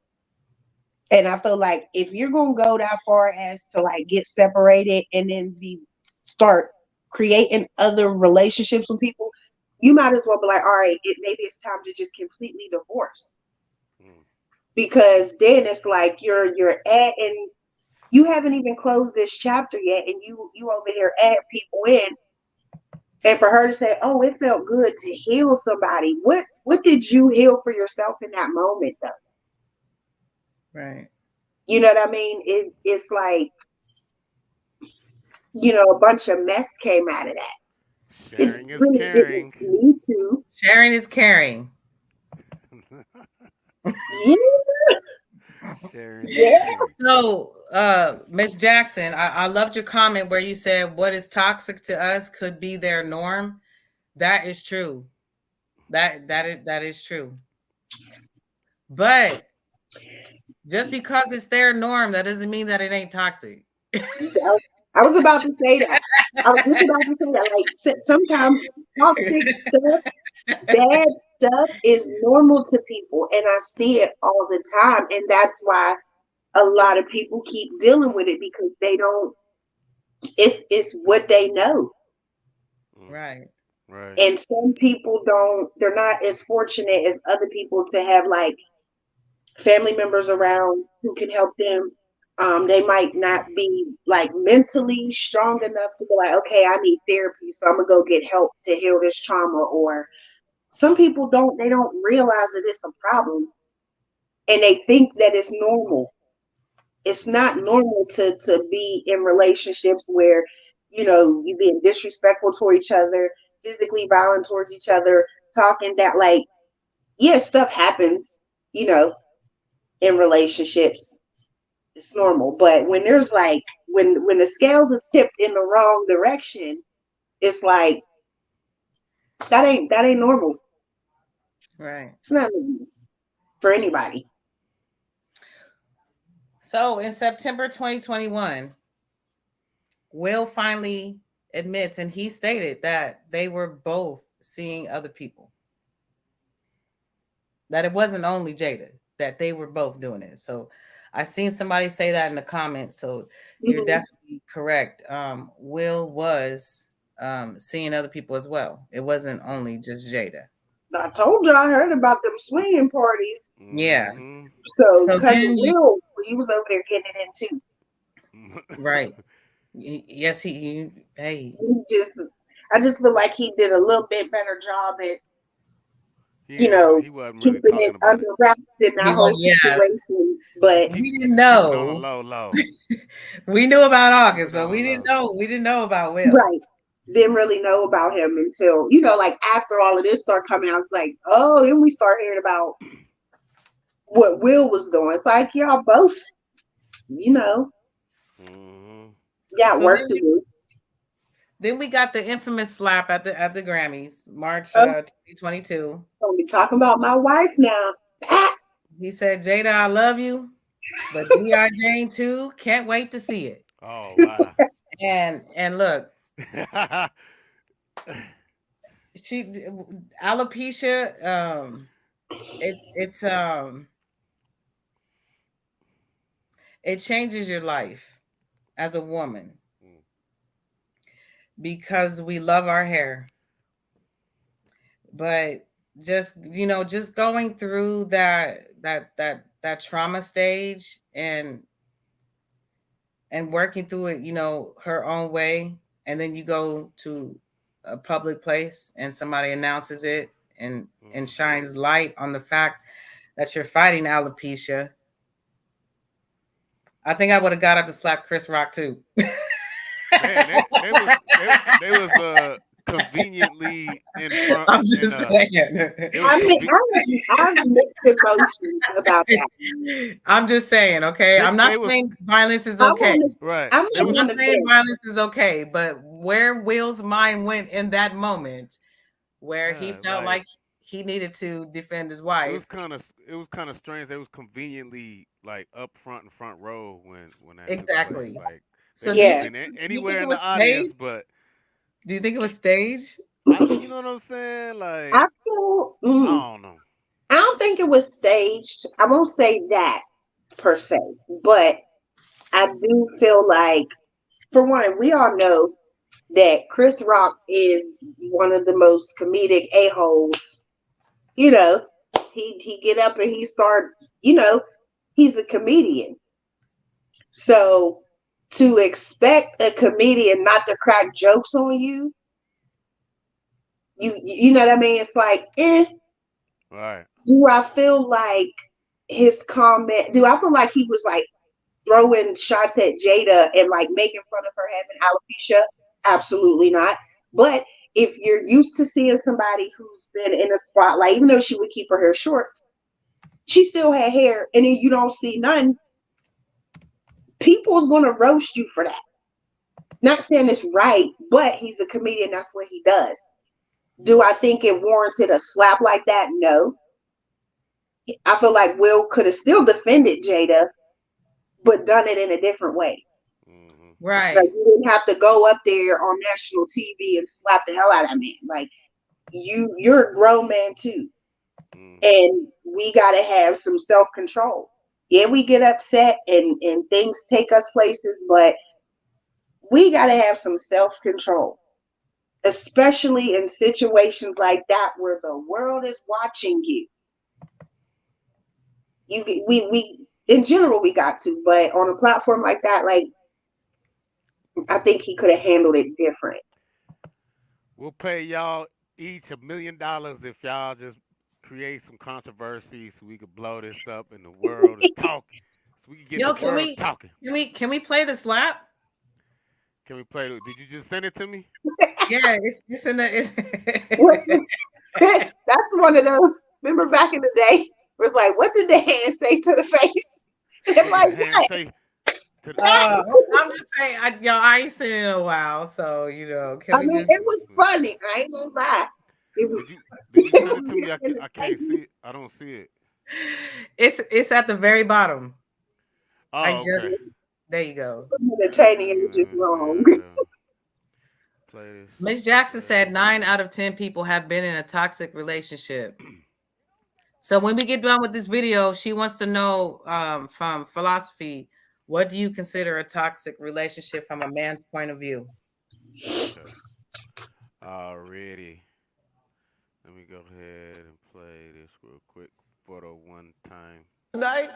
And I feel like if you're gonna go that far as to like get separated and then start creating other relationships with people, you might as well be like, all right, maybe it's time to just completely divorce. Because then it's like you're at, and you haven't even closed this chapter yet, and you over here add people in. And for her to say, "Oh, it felt good to heal somebody," what did you heal for yourself in that moment, though? Right. You know what I mean? It's like, you know, a bunch of mess came out of that. Sharing is caring. Me too. Sharing is caring. Yeah. Yeah. So, Miss Jackson, I loved your comment where you said what is toxic to us could be their norm. That is true. That is true. But just because it's their norm, that doesn't mean that it ain't toxic. I was about to say that. Like sometimes toxic stuff, bad stuff is normal to people, and I see it all the time, and that's why a lot of people keep dealing with it, because they don't. It's what they know. Right. Right. And some people don't. They're not as fortunate as other people to have like family members around who can help them. They might not be like mentally strong enough to be like, okay, I need therapy, so I'm gonna go get help to heal this trauma. Or some people they don't realize that it's a problem, and they think that it's normal. It's not normal to be in relationships where, you know, you being disrespectful toward each other, physically violent towards each other, talking that, like, yeah, stuff happens, you know, in relationships. It's normal. But when there's like, when the scales is tipped in the wrong direction, it's like, that ain't normal. Right. It's not normal for anybody. So in September 2021, Will finally admits, and he stated that they were both seeing other people. That it wasn't only Jada, that they were both doing it. So I seen somebody say that in the comments. So you're definitely correct. Will was seeing other people as well. It wasn't only just Jada. I told you, I heard about them swinging parties. Yeah. So then Will, he was over there getting it in too. Right. Yes, hey. I just feel like he did a little bit better job at, he wasn't really keeping it under wraps in that whole situation. But we didn't know. Low. We knew about August, but we didn't know about Will. Right. Didn't really know about him until, you know, like after all of this started coming out, it's like, oh, then we start hearing about what Will was doing. It's like, y'all both, you know, got work to do. Then we got the infamous slap at the Grammys, March 2022. Gonna be talking about my wife now. He said, "Jada, I love you, but D.R. Jane too. Can't wait to see it." Oh wow! and look, alopecia. It changes your life as a woman. Because we love our hair. But just going through that trauma stage and working through it, you know, her own way, and then you go to a public place and somebody announces it and shines light on the fact that you're fighting alopecia. I think I would have got up and slapped Chris Rock too. Man, they was conveniently in front. I'm just saying. I'm mixed emotions about that. I'm just saying, okay? I'm not saying violence is okay. Right. I'm not saying violence is okay, but where Will's mind went in that moment, where he felt like he needed to defend his It wife. was kind of strange. They was conveniently like up front and front row when that Exactly. took place. Like So they do you could have think, been do you think anywhere it in the was audience, staged? but Do you think it was staged? you know what I'm saying? Like I feel, I don't know. I don't think it was staged. I won't say that per se, but I do feel like, for one, we all know that Chris Rock is one of the most comedic a-holes. You know, he get up and he start, he's a comedian. So to expect a comedian not to crack jokes on you, you know what I mean? It's like, Right. do I feel like his comment, do I feel like he was like throwing shots at Jada and like making fun of her having alopecia? Absolutely not. But if you're used to seeing somebody who's been in a spotlight, even though she would keep her hair short, she still had hair, and then you don't see none, people's gonna roast you for that. Not saying it's right, but he's a comedian, that's what he does. Do I think it warranted a slap like that? No. I feel like Will could have still defended Jada, but done it in a different way. Right. Like, you didn't have to go up there on national TV and slap the hell out of that man. Like, you're a grown man too. And we gotta have some self-control. Yeah, we get upset and things take us places, but we gotta have some self-control. Especially in situations like that where the world is watching you. We in general we got to, but on a platform like that, like, I think he could have handled it different. We'll pay y'all each $1 million if y'all just create some controversy so we could blow this up and the world is talking. So we can get the world talking. Can we play the slap? Can we play? Did you just send it to me? Yeah, it's in the. That's one of those. Remember back in the day, it was like, what did the hand say to the face? It's like, what? I'm just saying, I ain't seen it in a while, so I mean, it was funny. I ain't gonna lie. Did you send it to me? I can't see it. I don't see it. It's at the very bottom. Oh, okay. There you go. Entertaining and just wrong. Play this. Miss Jackson said 9 out of 10 people have been in a toxic relationship. So when we get done with this video, she wants to know from Philosophy, what do you consider a toxic relationship from a man's point of view? Okay. Alrighty. Let me go ahead and play this real quick for the one time. Tonight,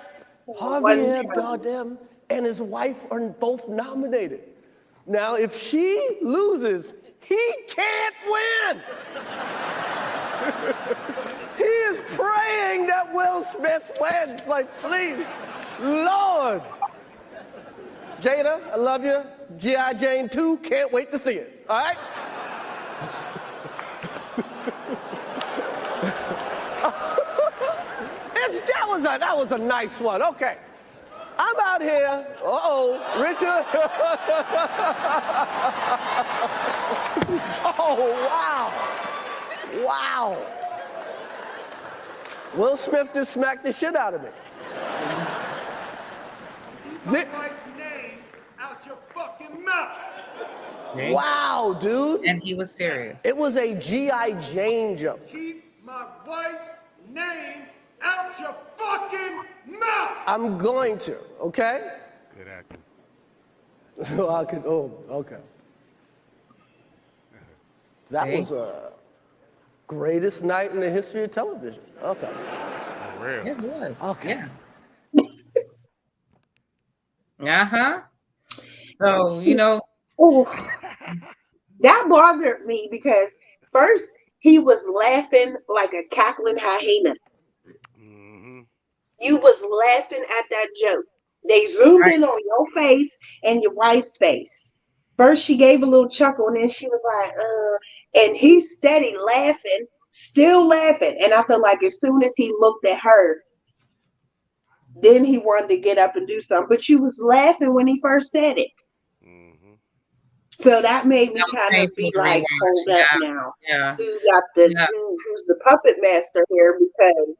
Javier Bardem and his wife are both nominated. Now, if she loses, he can't win. He is praying that Will Smith wins. Like, please, Lord. Jada, I love you. G.I. Jane 2, can't wait to see it. All right? That was a nice one. Okay. I'm out here. Richard. Oh, wow. Wow. Will Smith just smacked the shit out of me. My wife's name out your fucking mouth. Wow, dude. And he was serious. It was a G.I. Jane joke. Keep my wife's name out your fucking mouth. I'm going to, okay? Good acting. Okay. That was a greatest night in the history of television. Okay. For real. Yes, it was. Okay. Yeah. So, that bothered me because first he was laughing like a cackling hyena. You was laughing at that joke. They zoomed in on your face and your wife's face. First she gave a little chuckle and then she was like, and he steady laughing, still laughing. And I feel like as soon as he looked at her, then he wanted to get up and do something. But you was laughing when he first said it. So that made me That was kind of painful be to like, rewatch. hold up Yeah, now. yeah, yeah. Who's the puppet master here? Because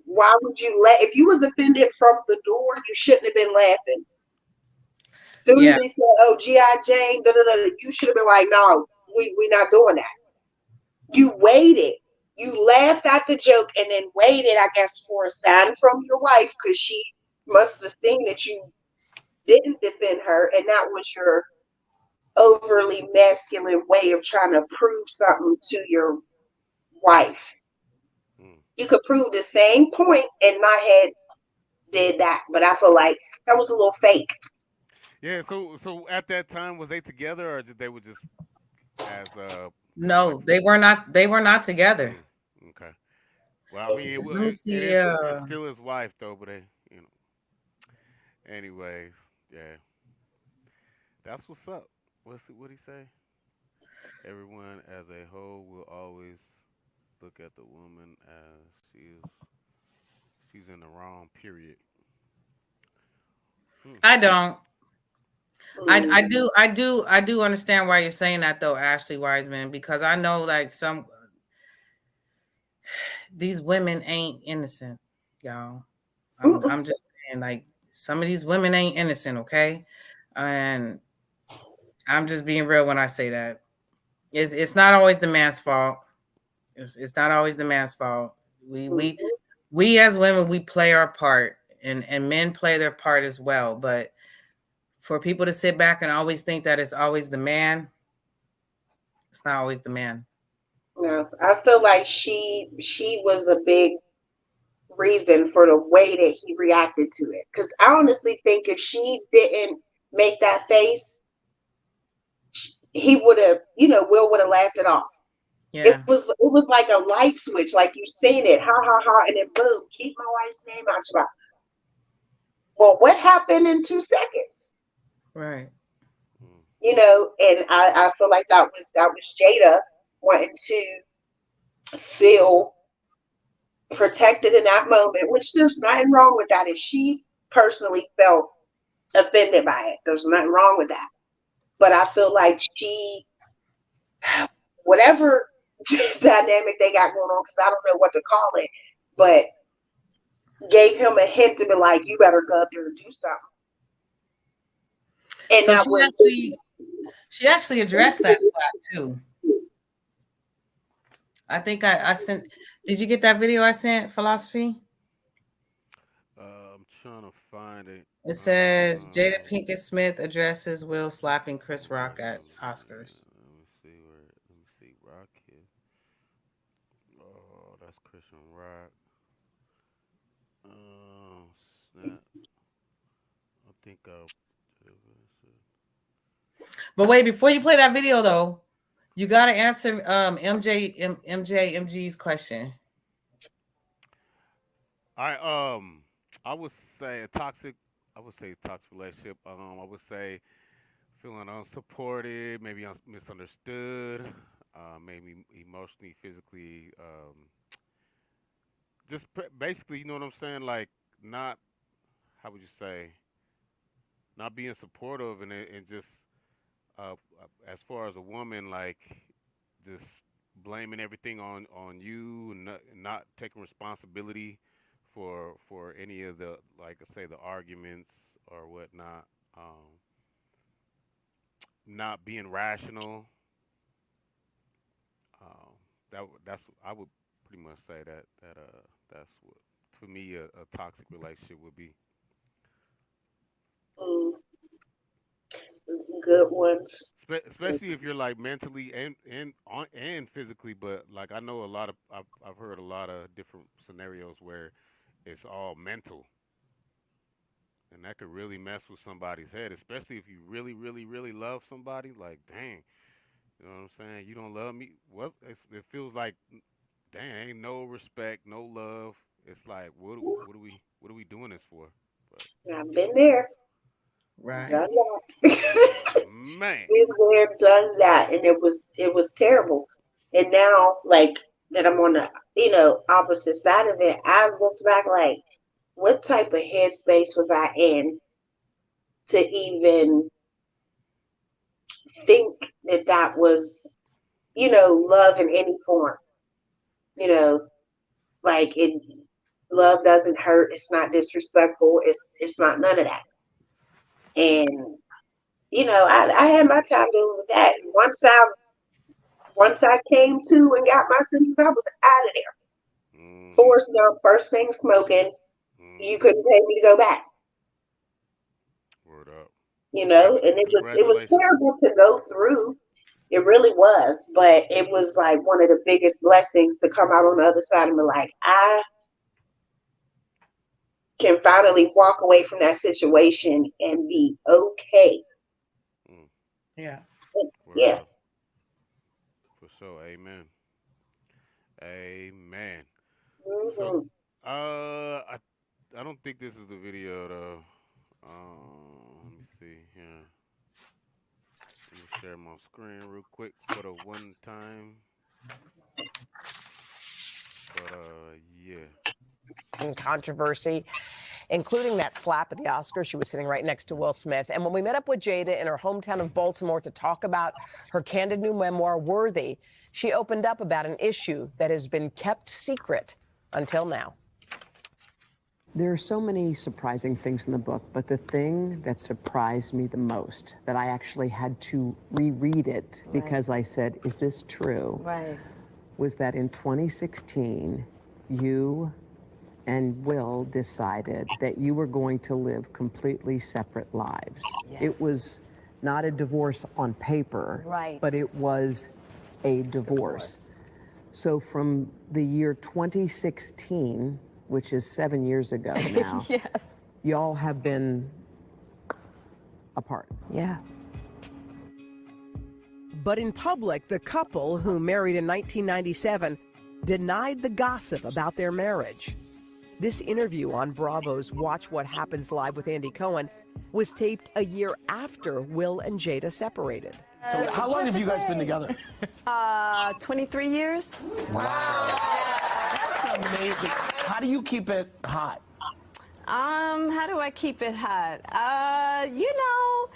why would you if you was offended from the door, you shouldn't have been laughing. Soon as Yeah. they said, "Oh, G.I. Jane," da, da, da, you should have been like, "No, we not doing that." You waited. You laughed at the joke and then waited, I guess, for a sign from your wife because she must have seen that you didn't defend her, and that was your overly masculine way of trying to prove something to your wife. You could prove the same point, and my head did that, but I feel like that was a little fake. Yeah. So at that time, was they together or did they were just as No, they were not. They were not together. Okay. Well, I mean, Let me see. it's still his wife though, but you know. Anyways, yeah. That's what's up. What'd he say? Everyone as a whole will always look at the woman as she's in the wrong period. I don't. I do understand why you're saying that though, Ashley Wiseman, because I know like these women ain't innocent, y'all. I'm just saying, like, some of these women ain't innocent, okay? And I'm just being real when I say that. It's not always the man's fault. It's not always the man's fault. We as women, we play our part, and men play their part as well. But for people to sit back and always think that it's always the man, it's not always the man. No, I feel like she was a big reason for the way that he reacted to it. Because I honestly think if she didn't make that face, he would have, Will would have laughed it off. Yeah. It was like a light switch, like you seen it, ha ha ha, and then boom, keep my wife's name out your mouth. Well, what happened in 2 seconds? Right. And I feel like that was Jada wanting to feel protected in that moment, which there's nothing wrong with that. If she personally felt offended by it, there's nothing wrong with that. But I feel like whatever dynamic they got going on, because I don't know what to call it, but gave him a hint to be like, you better go up there and do something. And so she actually addressed that spot too. I think I sent. Did you get that video I sent, Philosophy? I'm trying to find it. It says Jada Pinkett Smith addresses Will slapping Chris Rock at Oscars. Let me see. Rock here. Oh, that's Christian Rock. Snap. I think But wait, before you play that video though, you gotta answer MG's question. I would say toxic relationship. I would say feeling unsupported, maybe misunderstood, maybe emotionally, physically, just basically, you know what I'm saying? Like not, how would you say, not being supportive and just as far as a woman, like just blaming everything on you and not taking responsibility for any of the, like I say, the arguments or whatnot, not being rational. That's I would pretty much say that's what for me a toxic relationship would be. Good ones. Especially if you're like mentally and physically, but like I know I've heard a lot of different scenarios where it's all mental, and that could really mess with somebody's head, especially if you really, really, really love somebody. Like, dang, you know what I'm saying? You don't love me. What? It feels like, dang, ain't no respect, no love. It's like, what are we doing this for? But, I've been there. Right. Done that. Man. Been there, done that, and it was terrible. And now, like that, I'm on the opposite side of it. I looked back like, what type of headspace was I in to even think that that was, you know, love in any form. You know, like love doesn't hurt. It's not disrespectful. It's not none of that. And you know, I had my time dealing with that. And once I came to and got my senses, I was out of there. Forrest Gump, first thing smoking. You couldn't pay me to go back. Word up. You know, and it was terrible to go through. It really was, but it was like one of the biggest blessings to come out on the other side and be like, I can finally walk away from that situation and be okay. Yeah. Yeah. For sure. Amen. Amen. Mm-hmm. So, I don't think this is the video though. Let me see here. Let me share my screen real quick for the one time. But yeah. Controversy, including that slap at the Oscars. She was sitting right next to Will Smith. And when we met up with Jada in her hometown of Baltimore to talk about her candid new memoir, Worthy, she opened up about an issue that has been kept secret until now. There are so many surprising things in the book, but the thing that surprised me the most, that I actually had to reread it because I said, is this true? Right. Was that in 2016, you and Will decided that you were going to live completely separate lives. Yes. It was not a divorce on paper, Right. but it was a divorce. So from the year 2016, which is 7 years ago now, Yes. y'all have been apart. Yeah. But in public, the couple, who married in 1997, denied the gossip about their marriage. This interview on Bravo's Watch What Happens Live with Andy Cohen was taped a year after Will and Jada separated. So how long have you guys been together? 23 years. Wow. That's amazing. How do you keep it hot? How do I keep it hot? You know,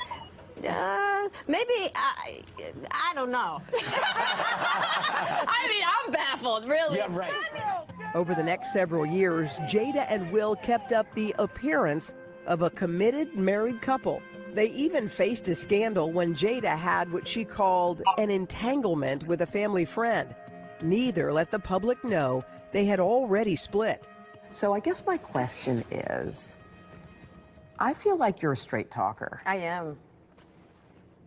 maybe I don't know. I mean, I'm baffled, really. Yeah, right. Over the next several years, Jada and Will kept up the appearance of a committed married couple. They even faced a scandal when Jada had what she called an entanglement with a family friend. Neither let the public know they had already split. So I guess my question is, I feel like you're a straight talker. I am.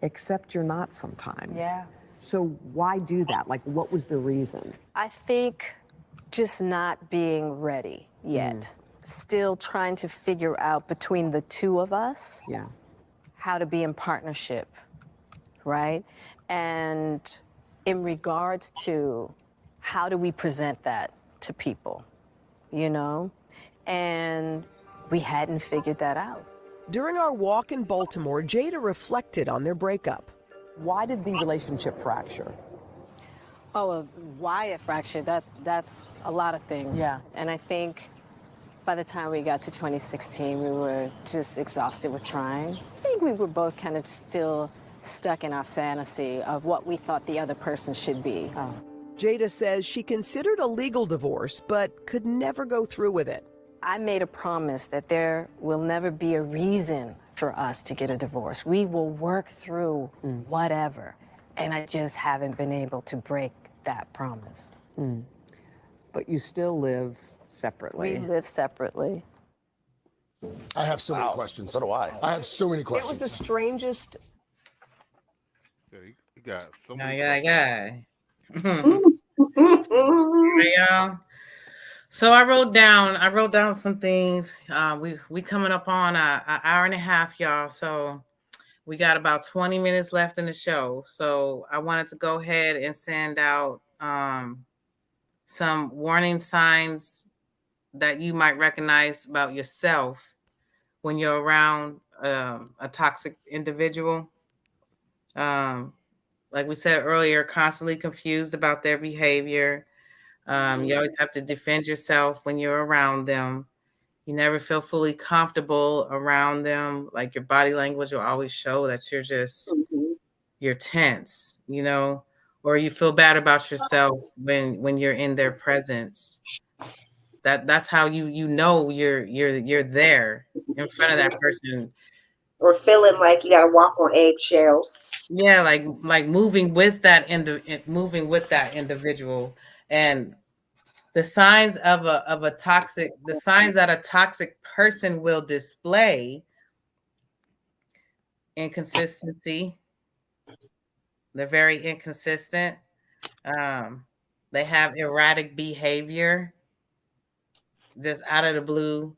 Except you're not sometimes. Yeah. So why do that? Like, what was the reason? I think just not being ready yet. Still trying to figure out between the two of us Yeah. how to be in partnership, right? And in regards to how do we present that to people, you know? And we hadn't figured that out. During our walk in Baltimore, Jada reflected on their breakup. Why did the relationship fracture? Oh, why it fractured, that's a lot of things. Yeah. And I think by the time we got to 2016, we were just exhausted with trying. I think we were both kind of still stuck in our fantasy of what we thought the other person should be. Jada says she considered a legal divorce, but could never go through with it. I made a promise that there will never be a reason for us to get a divorce. We will work through whatever. And I just haven't been able to break that promise. But you still live separately. We live separately. I have so many questions. So do I. I have so many It questions. was the strangest. He got so Now, many yeah. Hey, y'all. So I wrote down some things. We coming up on an hour and a half, y'all. So we got about 20 minutes left in the show. So I wanted to go ahead and send out some warning signs that you might recognize about yourself when you're around a toxic individual. Like we said earlier, constantly confused about their behavior. You always have to defend yourself when you're around them. You never feel fully comfortable around them. Like your body language will always show that you're you're tense, or you feel bad about yourself when you're in their presence. That's how you're there in front of that person. Or feeling like you got to walk on eggshells. Yeah, like moving with that individual. And the signs that a toxic person will display: inconsistency. They're very inconsistent. They have erratic behavior, just out of the blue.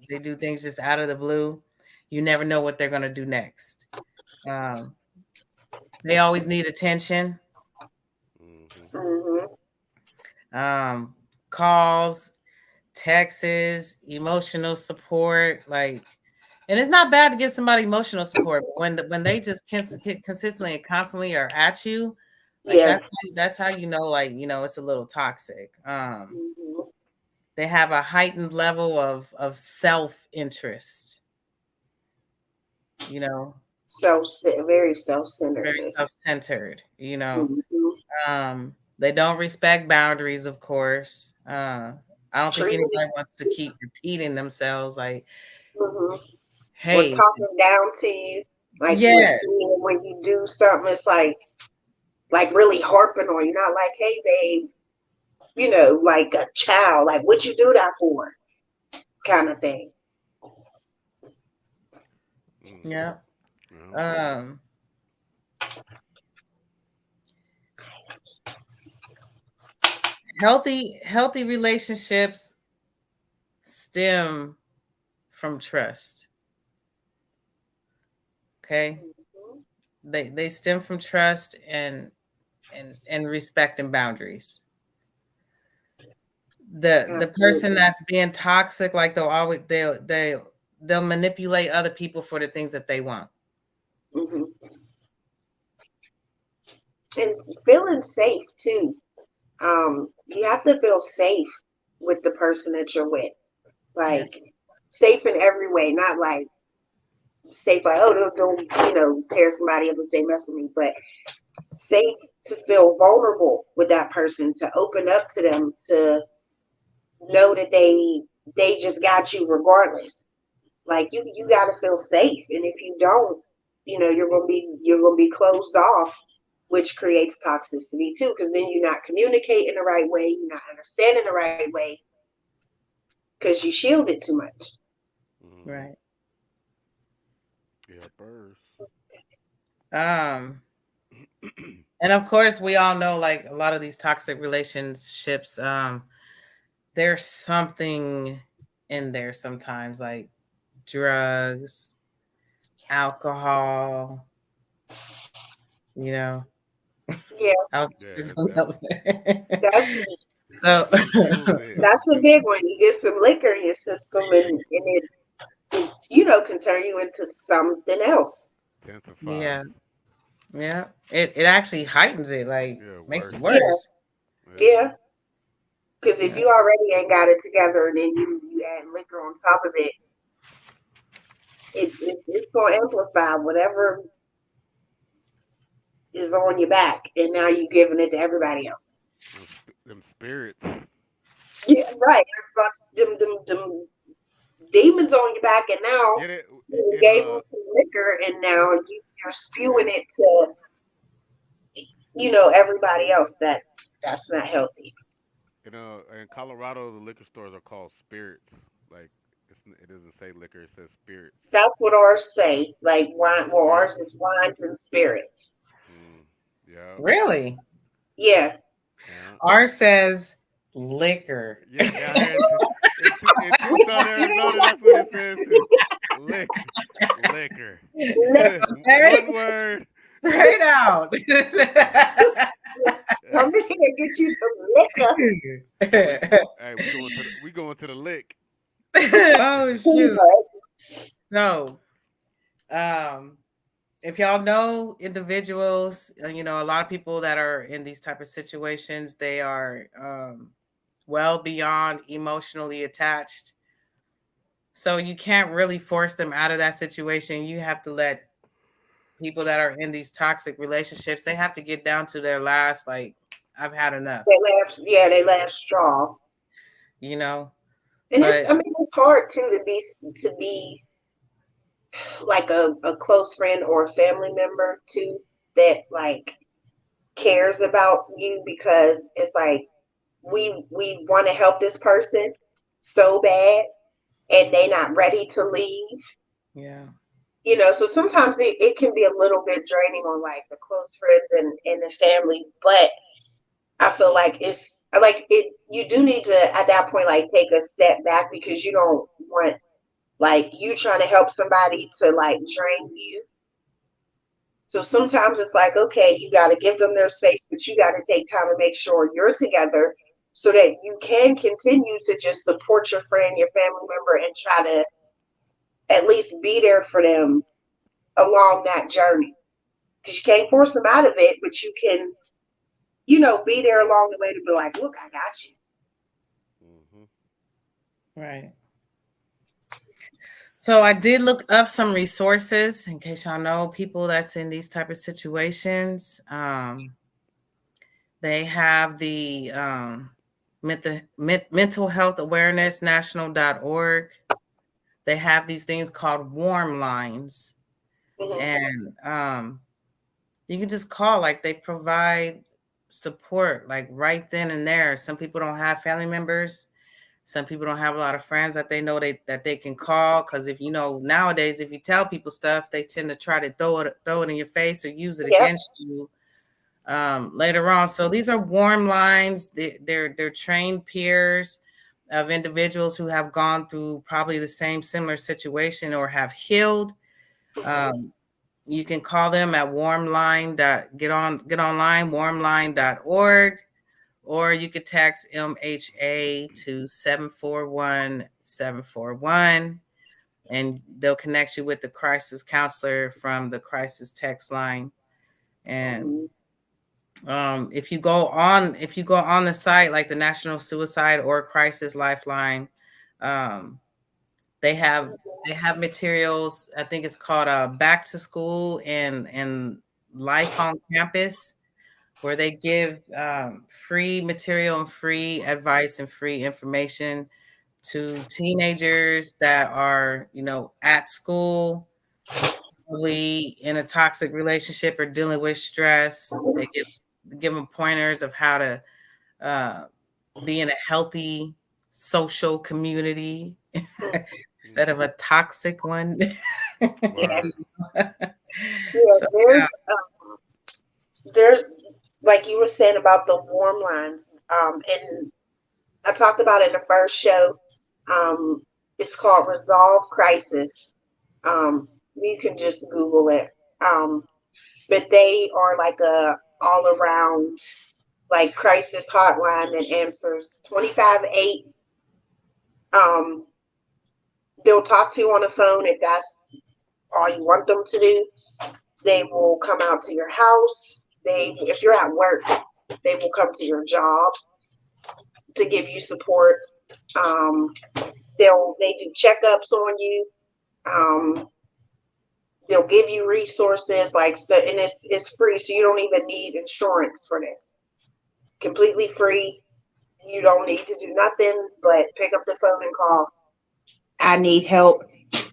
They do things just out of the blue. You never know what they're going to do next. They always need attention. Calls, texts, emotional support. And it's not bad to give somebody emotional support, but when they just consistently and constantly are at you, that's how you know, it's a little toxic. They have a heightened level of self-interest. Very self-centered. Very self-centered. They don't respect boundaries, of course. I don't think anybody wants to keep repeating themselves hey, or talking down to you. Yes. When you do something, it's like really harping on you, not like, hey, babe, like a child, like, what you do that for, kind of thing. Yeah. Healthy relationships stem from trust. Okay. They stem from trust and respect and boundaries. The person that's being toxic, they'll manipulate other people for the things that they want. And feeling safe too. You have to feel safe with the person that you're with, safe in every way, not like safe don't tear somebody up if they mess with me, but safe to feel vulnerable with that person, to open up to them, to know that they just got you regardless. You got to feel safe, and if you don't, you're gonna be closed off, which creates toxicity too, because then you're not communicating the right way, you're not understanding the right way, because you shield it too much. Right. Yeah, birds. And of course, we all know, a lot of these toxic relationships, there's something in there sometimes, like drugs, alcohol, Yeah. That's a big one. You get some liquor in your system, and it can turn you into something else. Intensifies. Yeah. It actually heightens it, makes it worse. Yeah. Because if you already ain't got it together, and then you add liquor on top of it, it's gonna amplify whatever is on your back, and now you're giving it to everybody else. Them spirits. Yeah, right. Them demons on your back, and now you gave them some liquor, and now you're spewing it to everybody else. That's not healthy. In Colorado, the liquor stores are called spirits. It doesn't say liquor; it says spirits. That's what ours say. Wine. Well, ours is wines and spirits. Yeah. Really? Yeah. Ours says liquor. Yeah, in Tucson, Arizona, that's what it says too. Liquor. One word. Straight out. Come here and get you some liquor. Hey, we going to the lick. Oh shoot. So, if y'all know individuals, a lot of people that are in these type of situations, they are well beyond emotionally attached. So you can't really force them out of that situation. You have to let people that are in these toxic relationships, they have to get down to their last, like, I've had enough. They last straw. You know, And but it's hard too to be like a close friend or a family member too that like cares about you, because it's like we want to help this person so bad and they not ready to leave. yeah. You know, so sometimes it can be a little bit draining on like the close friends and the family, but I feel like it's like you do need to at that point like take a step back, because you don't want like you trying to help somebody to like drain you. So sometimes it's like, okay, you got to give them their space, but you got to take time to make sure you're together so that you can continue to just support your friend, your family member, and try to at least be there for them along that journey. Because you can't force them out of it, but you can, you know, be there along the way to be like, look, I got you. Right. So I did look up some resources in case y'all know people that's in these type of situations. They have the mental health awareness national.org. They have these things called warm lines. And you can just call, like they provide support like right then and there. Some people don't have family members. Some people don't have a lot of friends that they know that they can call, because if you know nowadays, if you tell people stuff, they tend to try to throw it in your face or use it against you later on. So these are warm lines. They're trained peers of individuals who have gone through probably the same similar situation or have healed. You can call them at warmline. Get online, warmline.org. Or you could text MHA to 741-741, and they'll connect you with the crisis counselor from the crisis text line. And if you go on the site, like the National Suicide or Crisis Lifeline, they have materials. I think it's called Back to School and Life on Campus, where they give free material and free advice and free information to teenagers that are, you know, at school, probably in a toxic relationship or dealing with stress. They give them pointers of how to be in a healthy social community instead of a toxic one. There's like you were saying about the warm lines, and I talked about it in the first show. It's called Resolve Crisis. You can just Google it. But they are like a all around like crisis hotline that answers 25/8. They'll talk to you on the phone if that's all you want them to do. They will come out to your house. If you're at work, they will come to your job to give you support. They do checkups on you. They'll give you resources and it's free, so you don't even need insurance for this. Completely free. You don't need to do nothing but pick up the phone and call. I need help,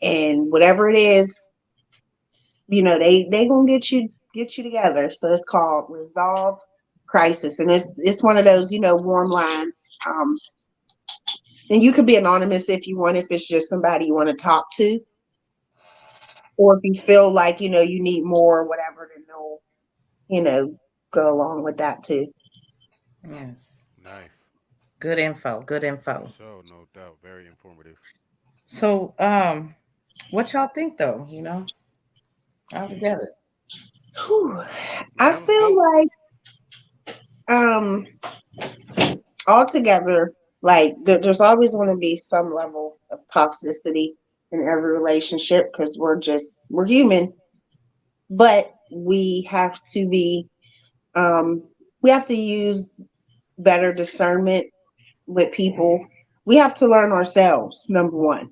and whatever it is, you know, they gonna get you together. So it's called Resolve Crisis, and it's one of those, you know, warm lines. And you could be anonymous if you want, if it's just somebody you want to talk to, or if you feel like, you know, you need more or whatever, then they'll, you know, go along with that too. Yes. Nice. Good info. So no doubt, very informative. So what y'all think though, you know, all together? I feel like altogether, like there's always going to be some level of toxicity in every relationship, because we're human, but we have to be we have to use better discernment with people. We have to learn ourselves. Number one,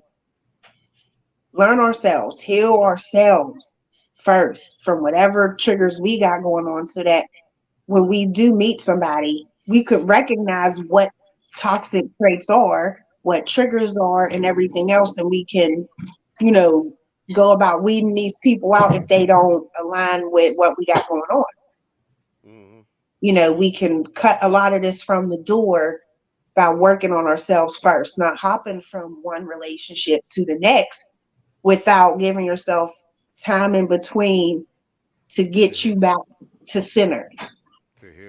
learn ourselves, heal ourselves first from whatever triggers we got going on, so that when we do meet somebody, we could recognize what toxic traits are, what triggers are, and everything else, and we can, you know, go about weeding these people out if they don't align with what we got going on. You know, we can cut a lot of this from the door by working on ourselves first, not hopping from one relationship to the next without giving yourself time in between to get you back to center.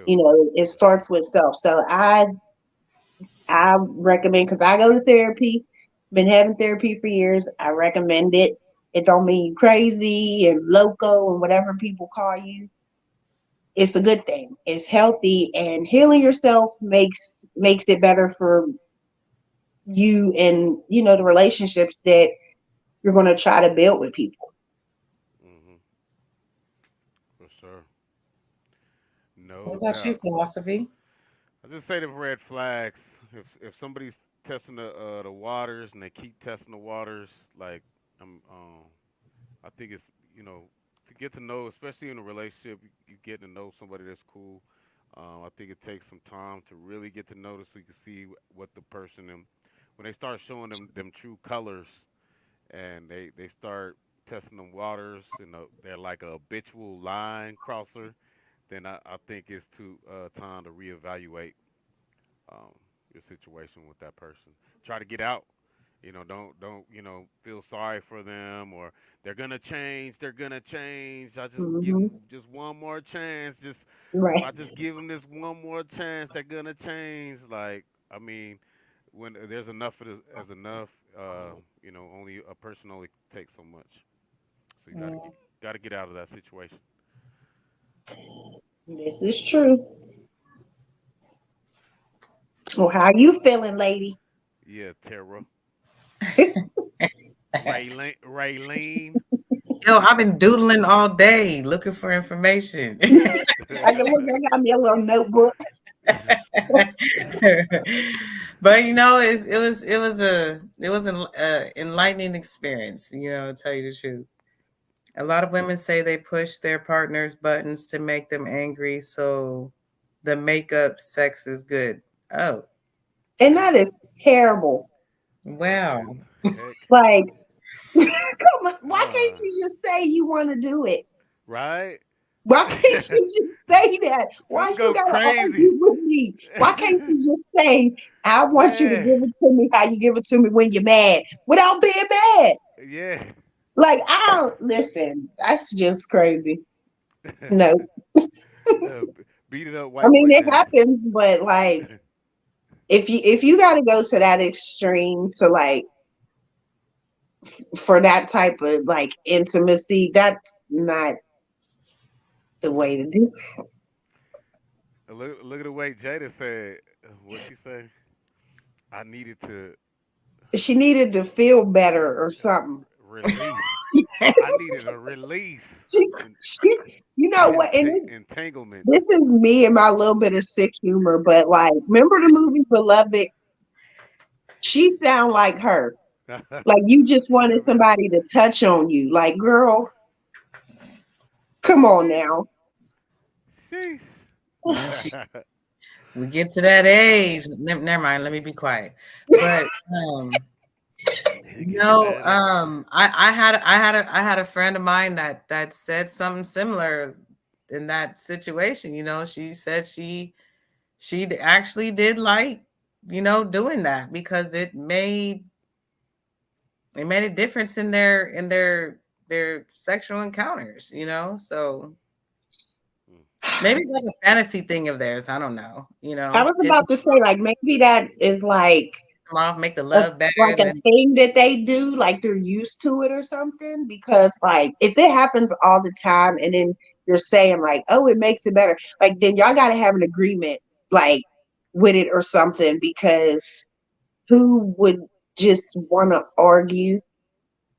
You know, it starts with self. So I recommend, because I go to therapy, been having therapy for years. I recommend it. It don't mean you crazy and loco and whatever people call you. It's a good thing. It's healthy, and healing yourself makes it better for you and, you know, the relationships that you're going to try to build with people. For sure. No What about you, doubt. philosophy? I just say the red flags. If somebody's testing the waters and they keep testing the waters, like I think it's, you know, to get to know, especially in a relationship, you get to know somebody that's cool. I think it takes some time to really get to know this, so you can see what the person, and when they start showing them true colors, and they start testing them waters, you know, they're like a habitual line crosser, then I think it's time to reevaluate your situation with that person. Try to get out. You know, don't you know, feel sorry for them, or they're gonna change. They're gonna change. I just give them just one more chance. Just if I just give them this one more chance, they're gonna change. Like, I mean, when there's enough of this, as enough, you know, only a person only takes so much. So you gotta get out of that situation. This is true. Well, how you feeling, lady? Yeah, Tara. Raylene. Yo, I've been doodling all day looking for information. I got me a little notebook. But you know, it was an enlightening experience. You know, to tell you the truth. A lot of women say they push their partner's buttons to make them angry, so the makeup sex is good. Oh, And that is terrible. wow. Like, come on, why can't you just say you want to do it? Right? Why can't you just say that? Why you gotta argue with me? Why can't you just say, I want you to give it to me how you give it to me when you're mad, without being mad? Yeah. Like, I don't listen. That's just crazy. No. Beat it up. White I mean, boy it dance. happens, but like, if you got to go to that extreme to like, for that type of like intimacy, that's not the way to do it. Look at the way Jada said. What she say? I needed to She needed to feel better or something. release. I needed a release. You know what? And Entanglement. this is me and my little bit of sick humor, but like, remember the movie Beloved? She sound like her. Like, you just wanted somebody to touch on you. Like, girl, come on now. We get to that age. Never mind. Let me be quiet. But I had a friend of mine that said something similar in that situation. You know, she said she actually did like, you know, doing that because it made a difference in their sexual encounters. You know, so. Maybe it's like a fantasy thing of theirs. I don't know. You know, I was about to say, like, maybe that is like make the love better. Like a thing that they do, like they're used to it or something. Because like, if it happens all the time, and then you're saying like, oh, it makes it better, like then y'all got to have an agreement, like with it or something. Because who would just want to argue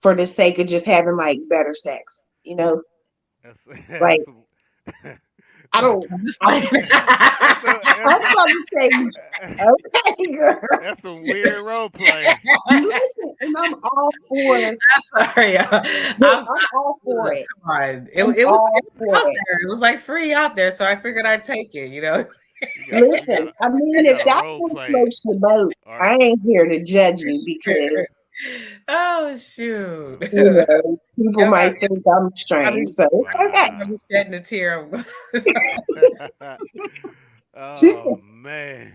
for the sake of just having like better sex? You know, like. I don't. I'm about to say, okay, girl. That's some weird role play. Listen, and I'm all for it. I'm sorry. I'm all for it. Come on. It I'm was all for out it. there. It was like free out there, so I figured I'd take it. Listen, I mean, if that's what floats your boat, I ain't here to judge you because Oh shoot! you know people might think I'm strange. So it's okay. I'm shedding a tear. She said, Oh man.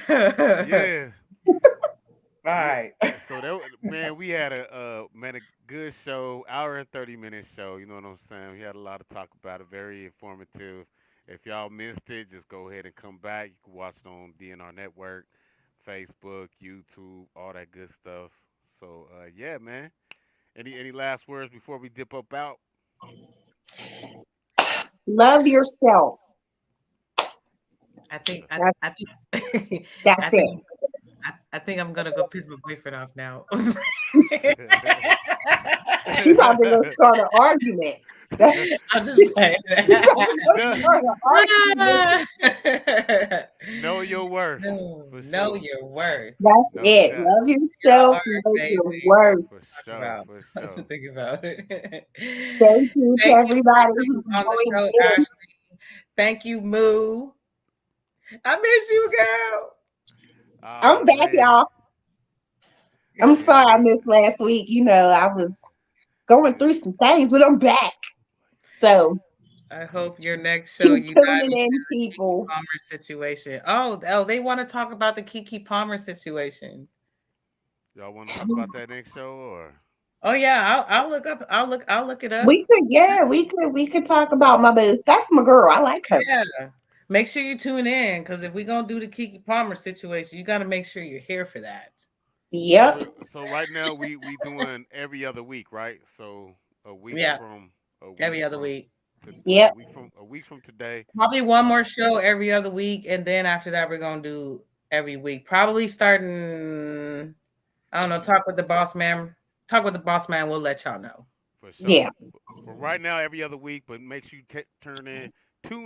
Yeah. All right. So that man, we had a good show, hour and 30-minute show. You know what I'm saying? We had a lot to talk about it. Very informative. If y'all missed it, just go ahead and come back. You can watch it on DNR Network, Facebook, YouTube, all that good stuff. So yeah, man. Any last words before we dip up out? love yourself. I think That's it. I think I'm gonna go piss my boyfriend off now. She about to go start an argument. I'm just playing. Know your worth. Know your worth. That's No it. doubt. Love yourself. Know your worth. For sure. For That's sure. the thing about it. Thank you to everybody who on the show, joined in. Ashley. Thank you, Moo. I miss you, girl. I'm back, y'all. I'm sorry I missed last week. You know, I was going through some things, but I'm back. So I hope your next show keep you dive tuning in, into the people. Keke Palmer situation. Oh, they want to talk about the Keke Palmer situation. Y'all want to talk about that next show or? Oh yeah, I'll look up. I'll look it up. We could talk about my boo. That's my girl. I like her. Yeah. Make sure you tune in because if we're gonna do the Keke Palmer situation, you got to make sure you're here for that. Yep. So right now we doing every other week, right? So a week from every other week. Yep. A week from today. Probably one more show every other week, and then after that we're gonna do every week. Probably starting. I don't know. Talk with the boss man. Talk with the boss man. We'll let y'all know. For sure. Yeah. But right now every other week, but make sure you tune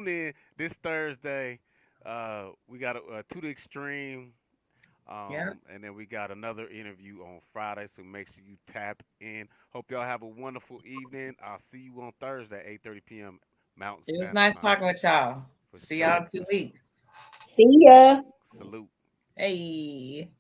in this Thursday. We got To the Extreme. And then we got another interview on Friday, so make sure you tap in. Hope y'all have a wonderful evening. I'll see you on Thursday, 8:30 p.m. Mountain It was Standard nice Time. talking with y'all. See y'all in 2 weeks. See ya. Salute. Hey.